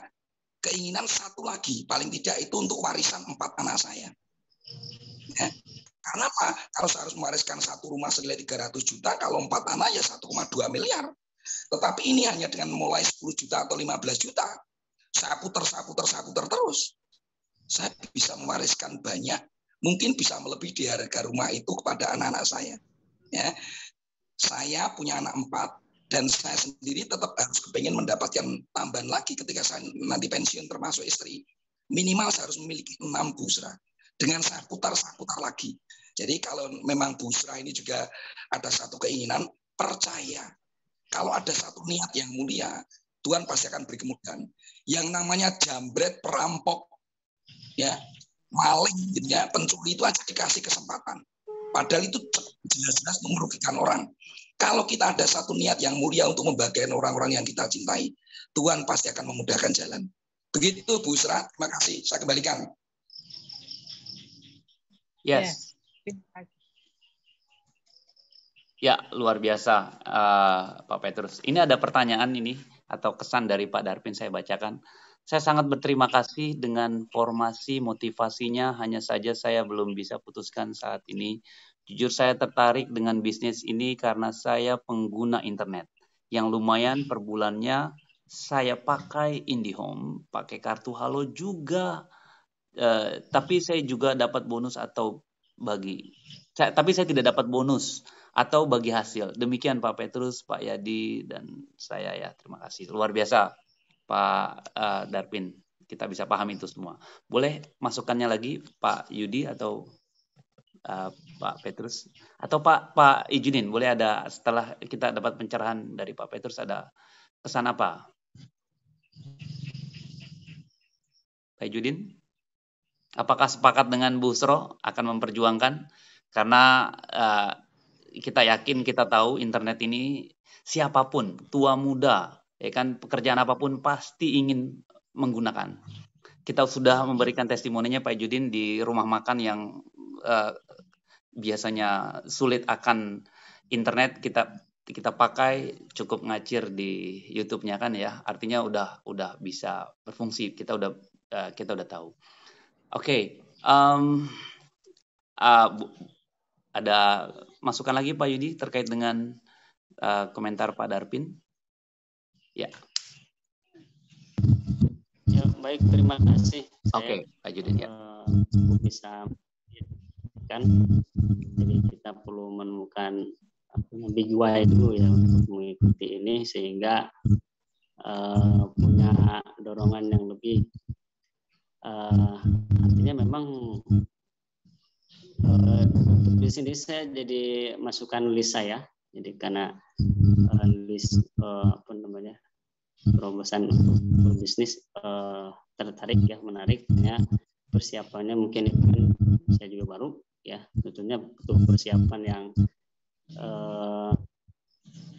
S5: keinginan 1 lagi, paling tidak itu untuk warisan 4 anak saya. Ya. Karena apa? Kalau saya harus mewariskan 1 rumah senilai 300 juta, kalau 4 anak ya 1,2 miliar. Tetapi ini hanya dengan mulai 10 juta atau 15 juta, saya putar terus. Saya bisa mewariskan banyak, mungkin bisa melebihi di harga rumah itu kepada anak-anak saya. Ya. Saya punya anak 4. Dan saya sendiri tetap harus kepengen mendapatkan tambahan lagi ketika saya nanti pensiun termasuk istri. Minimal saya harus memiliki 6 Bu Usra. Dengan saya putar lagi. Jadi kalau memang Bu Usra ini juga ada satu keinginan, percaya. Kalau ada satu niat yang mulia, Tuhan pasti akan beri kemudahan. Yang namanya jambret, perampok, ya maling, ya, pencuri itu aja dikasih kesempatan. Padahal itu jelas-jelas merugikan orang. Kalau kita ada satu niat yang mulia untuk membahagiakan orang-orang yang kita cintai, Tuhan pasti akan memudahkan jalan. Begitu Bu Usra, terima kasih. Saya kembalikan.
S4: Yes. Ya, luar biasa Pak Petrus. Ini ada pertanyaan ini atau kesan dari Pak Darpin, saya bacakan. Saya sangat berterima kasih dengan formasi motivasinya, hanya saja saya belum bisa putuskan saat ini. Jujur saya tertarik dengan bisnis ini karena saya pengguna internet yang lumayan per bulannya. Saya pakai IndiHome, pakai kartu Halo juga, tapi saya juga dapat bonus atau tapi saya tidak dapat bonus atau bagi hasil. Demikian Pak Petrus, Pak Yadi, dan saya ya. Terima kasih. Luar biasa Pak Darpin. Kita bisa paham itu semua. Boleh masukannya lagi Pak Yudi atau Pak Petrus atau Pak Ijinin, boleh ada setelah kita dapat pencerahan dari Pak Petrus ada kesan apa? Pak Ijinin, apakah sepakat dengan Bu Usro akan memperjuangkan? Karena kita yakin, kita tahu internet ini siapapun, tua muda, ya kan, pekerjaan apapun pasti ingin menggunakan. Kita sudah memberikan testimoninya Pak Ijinin di rumah makan yang biasanya sulit akan internet, kita pakai, cukup ngacir di YouTube-nya kan ya, artinya udah bisa berfungsi, kita udah tahu. Oke, ada masukan lagi Pak Yudi terkait dengan komentar Pak Darpin? Ya.
S2: Ya, baik, terima kasih.
S4: Oke, Pak Yudi ya.
S2: Bisa kan, jadi kita perlu menemukan big why dulu ya untuk mengikuti ini sehingga punya dorongan yang lebih. Artinya memang untuk di sini saya jadi masukkan list saya. Jadi karena list terobosan untuk berbisnis tertarik ya, menarik ya, persiapannya mungkin itu kan saya juga baru ya, tentunya butuh persiapan yang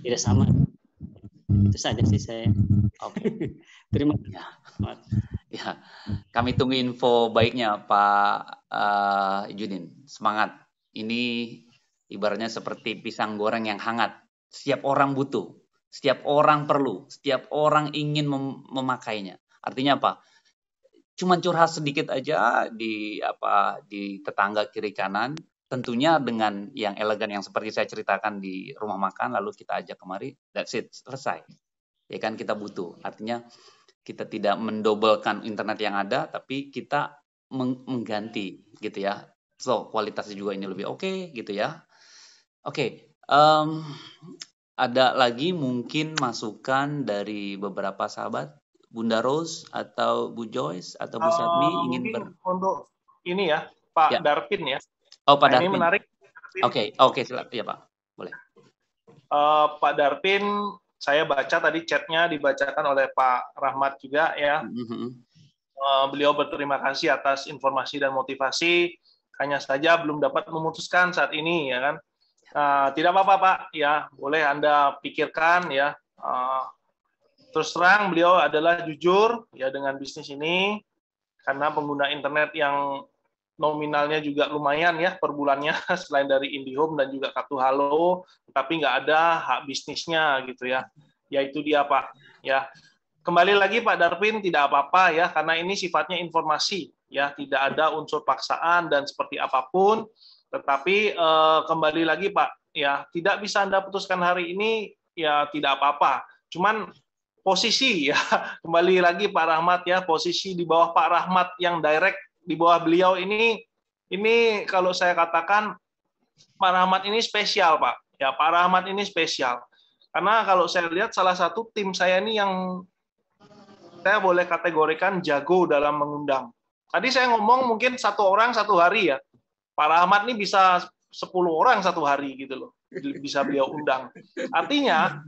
S2: tidak sama. Itu saja sih saya.
S4: Oke.
S2: Terima kasih.
S4: Ya, kami tunggu info baiknya Pak Junin. Semangat. Ini ibaratnya seperti pisang goreng yang hangat. Setiap orang butuh, setiap orang perlu, setiap orang ingin memakainya. Artinya apa? Cuman curhat sedikit aja di tetangga kiri kanan. Tentunya dengan yang elegan yang seperti saya ceritakan di rumah makan, lalu kita ajak kemari, that's it, selesai. Ya kan, kita butuh. Artinya kita tidak mendobelkan internet yang ada, tapi kita mengganti gitu ya. So, kualitasnya juga ini lebih oke gitu ya. Oke, ada lagi mungkin masukan dari beberapa sahabat, Bunda Rose atau Bu Joyce atau Bu Sadmi ingin
S1: untuk ini ya, Pak Darpin ya.
S4: Oh, Pak Darpin.
S1: Ini menarik.
S4: Oke, silakan ya Pak, boleh.
S1: Pak Darpin, saya baca tadi chatnya dibacakan oleh Pak Rahmat juga ya. Beliau berterima kasih atas informasi dan motivasi. Hanya saja belum dapat memutuskan saat ini ya kan. Tidak apa-apa Pak, ya boleh Anda pikirkan ya. Terus terang beliau adalah jujur ya dengan bisnis ini karena pengguna internet yang nominalnya juga lumayan ya per bulannya selain dari IndiHome dan juga Kartu Halo, tapi nggak ada hak bisnisnya gitu ya. Yaitu dia Pak. Ya, kembali lagi Pak Darpin, tidak apa-apa ya karena ini sifatnya informasi ya, tidak ada unsur paksaan dan seperti apapun. Tetapi kembali lagi Pak, ya tidak bisa Anda putuskan hari ini ya tidak apa-apa. Cuman posisi ya kembali lagi Pak Rahmat ya, posisi di bawah Pak Rahmat yang direct di bawah beliau ini kalau saya katakan Pak Rahmat ini spesial Pak. Ya Pak Rahmat ini spesial. Karena kalau saya lihat salah satu tim saya ini yang saya boleh kategorikan jago dalam mengundang. Tadi saya ngomong mungkin 1 orang 1 hari ya. Pak Rahmat ini bisa 10 orang 1 hari gitu loh. Bisa beliau undang. Artinya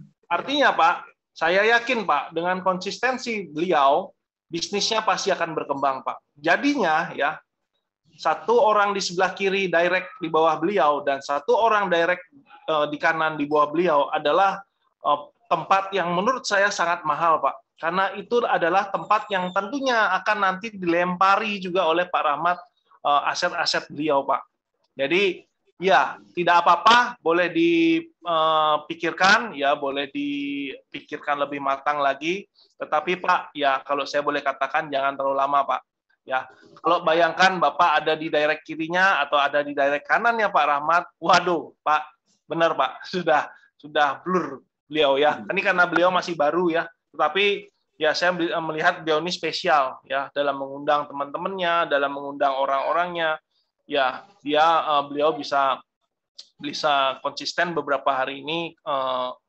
S1: Pak, saya yakin Pak dengan konsistensi beliau bisnisnya pasti akan berkembang, Pak. Jadinya ya, 1 orang di sebelah kiri direct di bawah beliau dan 1 orang direct di kanan di bawah beliau adalah tempat yang menurut saya sangat mahal, Pak. Karena itu adalah tempat yang tentunya akan nanti dilempari juga oleh Pak Rahmat aset-aset beliau, Pak. Jadi ya, tidak apa-apa, boleh dipikirkan, ya boleh dipikirkan lebih matang lagi. Tetapi Pak, ya kalau saya boleh katakan jangan terlalu lama Pak. Ya, kalau bayangkan Bapak ada di direct kirinya atau ada di direct kanannya Pak Rahmat, waduh Pak, benar Pak, sudah blur beliau ya. Ini karena beliau masih baru ya. Tetapi ya saya melihat beliau ini spesial ya dalam mengundang teman-temannya, dalam mengundang orang-orangnya. Ya, beliau bisa konsisten beberapa hari ini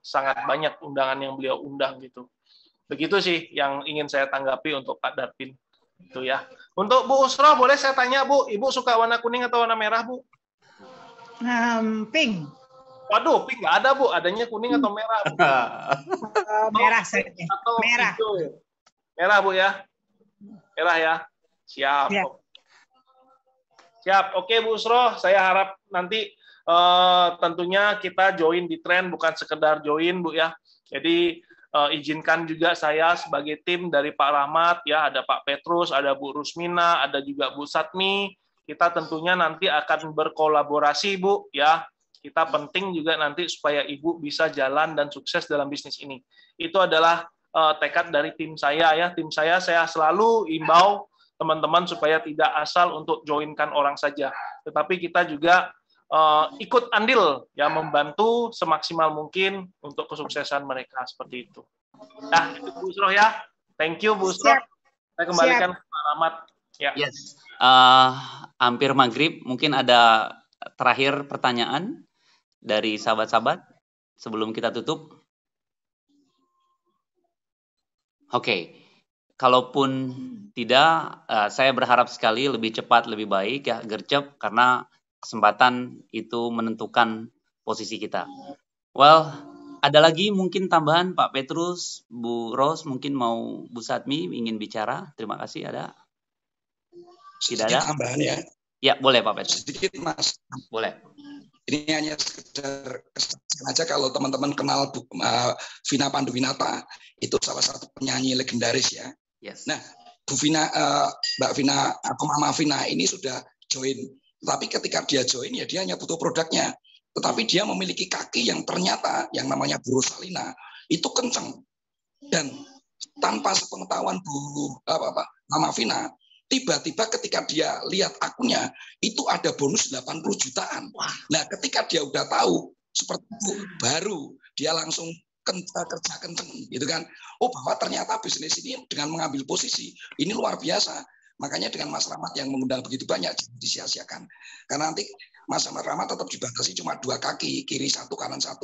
S1: sangat banyak undangan yang beliau undang gitu. Begitu sih yang ingin saya tanggapi untuk Pak Darpin. Itu ya. Untuk Bu Usra boleh saya tanya Bu, Ibu suka warna kuning atau warna merah Bu?
S3: Pink.
S1: Waduh, pink nggak ada Bu, adanya kuning atau merah Bu?
S3: Merah saja.
S1: Atau
S3: merah.
S1: hijau. Merah Bu ya. Merah ya. Siap. Siap. Oke Bu Usro, saya harap nanti tentunya kita join di tren, bukan sekedar join Bu ya. Jadi izinkan juga saya sebagai tim dari Pak Rahmat ya, ada Pak Petrus, ada Bu Rusmina, ada juga Bu Satmi. Kita tentunya nanti akan berkolaborasi Bu ya. Kita penting juga nanti supaya Ibu bisa jalan dan sukses dalam bisnis ini. Itu adalah tekad dari tim saya ya. Tim saya selalu imbau teman-teman supaya tidak asal untuk joinkan orang saja, tetapi kita juga ikut andil ya, membantu semaksimal mungkin untuk kesuksesan mereka seperti itu. Nah, itu Bu Usro ya. Thank you Bu Usro. Saya kembalikan ke Pak Rahmat. Ya.
S4: Yes. Hampir maghrib, mungkin ada terakhir pertanyaan dari sahabat-sahabat sebelum kita tutup. Oke. Kalaupun tidak, saya berharap sekali lebih cepat lebih baik ya, gercep, karena kesempatan itu menentukan posisi kita. Well, ada lagi mungkin tambahan Pak Petrus, Bu Ros, mungkin mau Bu Satmi ingin bicara. Terima kasih. Ada? Tidak
S5: Sedikit
S4: ada?
S5: tambahan ya.
S4: Ya, boleh Pak Petrus.
S5: Sedikit Mas.
S4: Boleh.
S5: Ini hanya sekedar kesaksian aja kalau teman-teman kenal Vina Panduwinata, itu salah satu penyanyi legendaris ya.
S4: Yes.
S5: Nah, Bu Vina, Mbak Vina, Mama Vina ini sudah join. Tapi ketika dia join ya dia hanya butuh produknya. Tetapi dia memiliki kaki yang ternyata yang namanya Burosalina itu kenceng. Dan tanpa sepengetahuan Mama Vina, tiba-tiba ketika dia lihat akunnya itu ada bonus 80 jutaan. Nah, ketika dia udah tahu seperti itu, baru dia langsung kerja kenceng gitu kan. Oh, bahwa ternyata bisnis ini dengan mengambil posisi ini luar biasa. Makanya dengan Mas Rahmat yang mengundang begitu banyak disia-siakan. Karena nanti Mas Rahmat tetap dibatasi cuma 2 kaki, kiri 1, kanan 1.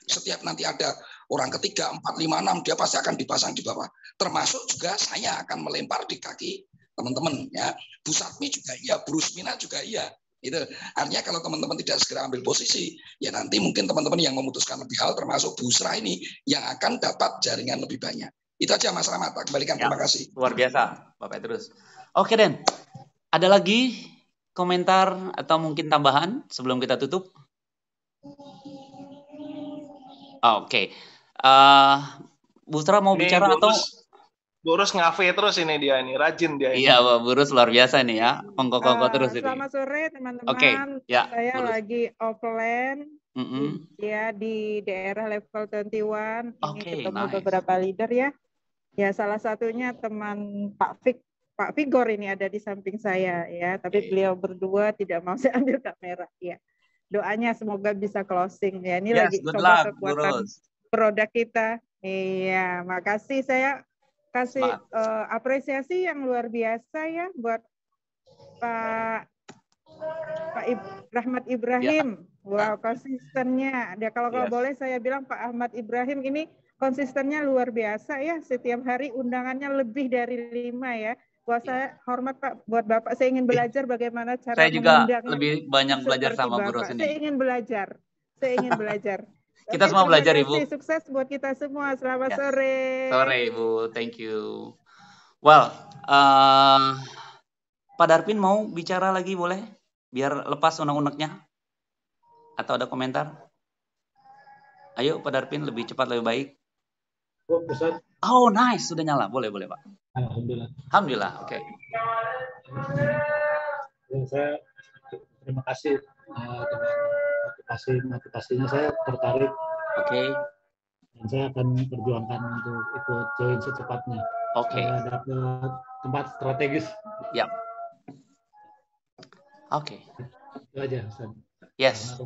S5: Setiap nanti ada orang ketiga 4, 5, 6 dia pasti akan dipasang di bawah. Termasuk juga saya akan melempar di kaki teman-teman ya. Bu Satmi juga iya, Bu Rusmina juga iya. Itu artinya kalau teman-teman tidak segera ambil posisi, ya nanti mungkin teman-teman yang memutuskan lebih hal termasuk Bu Usra ini yang akan dapat jaringan lebih banyak. Itu aja Mas Rahmat, kembalikan ya, terima kasih.
S4: Luar biasa Pak Petrus. Oke Den, ada lagi komentar atau mungkin tambahan sebelum kita tutup? Oke. Bu Usra mau
S1: ini
S4: bicara atau?
S1: Burus ngafe terus ini dia ini, rajin dia ini.
S4: Iya, Burus luar biasa nih ya, kongko-kongko terus ini.
S6: Selamat sore teman-teman.
S4: Oke, ya,
S6: saya
S4: Burus
S6: lagi offline ya di daerah level 21. Ini ketemu beberapa leader ya. Ya salah satunya teman Pak Vigor ini ada di samping saya ya. Tapi beliau berdua tidak mau saya ambil kamera ya. Doanya semoga bisa closing ya. Ini lagi coba kekuatan produk kita. Iya, makasih saya kasih apresiasi yang luar biasa ya buat Pak Rahmat Ibrahim. Ya. Wow, konsistennya. Dia kalau boleh saya bilang Pak Ahmad Ibrahim ini konsistennya luar biasa ya. Setiap hari undangannya lebih dari 5 ya. Wah, saya hormat Pak buat Bapak. Saya ingin belajar bagaimana cara
S4: saya juga lebih banyak belajar sama Bu Ros ini.
S6: Saya ingin belajar.
S4: Kita semua belajar Ibu.
S6: Sukses buat kita semua. Selamat sore.
S4: Sore Ibu, thank you. Well, Pak Darpin mau bicara lagi boleh? Biar lepas unek-uneknya. Atau ada komentar? Ayo Pak Darpin, lebih cepat lebih baik. Oh nice, sudah nyala. Boleh Pak. Alhamdulillah, oke.
S7: Saya terima kasih dengan motivasinya saya tertarik.
S4: Oke.
S7: Dan saya akan perjuangkan untuk ikut join secepatnya.
S4: Oke.
S7: Dapat tempat strategis.
S4: Ya. Oke.
S7: Itu aja.
S4: Yes.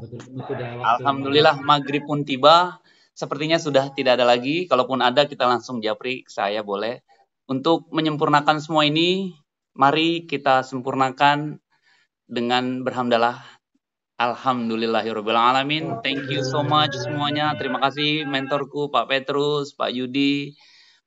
S4: Alhamdulillah maghrib pun tiba. Sepertinya sudah tidak ada lagi. Kalaupun ada kita langsung japri saya boleh. Untuk menyempurnakan semua ini, mari kita sempurnakan dengan berhamdalah. Alhamdulillahirabbil alamin. Thank you so much semuanya. Terima kasih mentorku Pak Petrus, Pak Yudi,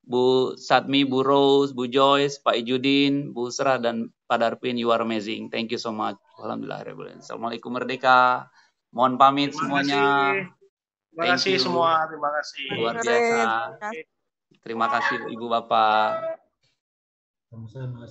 S4: Bu Satmi, Bu Rose, Bu Joyce, Pak Ijudin, Bu Usra dan Pak Darpin. You are amazing. Thank you so much. Alhamdulillahirabbil alamin. Assalamualaikum Merdeka. Mohon pamit semuanya.
S1: Terima kasih semua. Terima kasih.
S4: Luar biasa. Terima kasih Ibu Bapak.
S7: Sama-sama.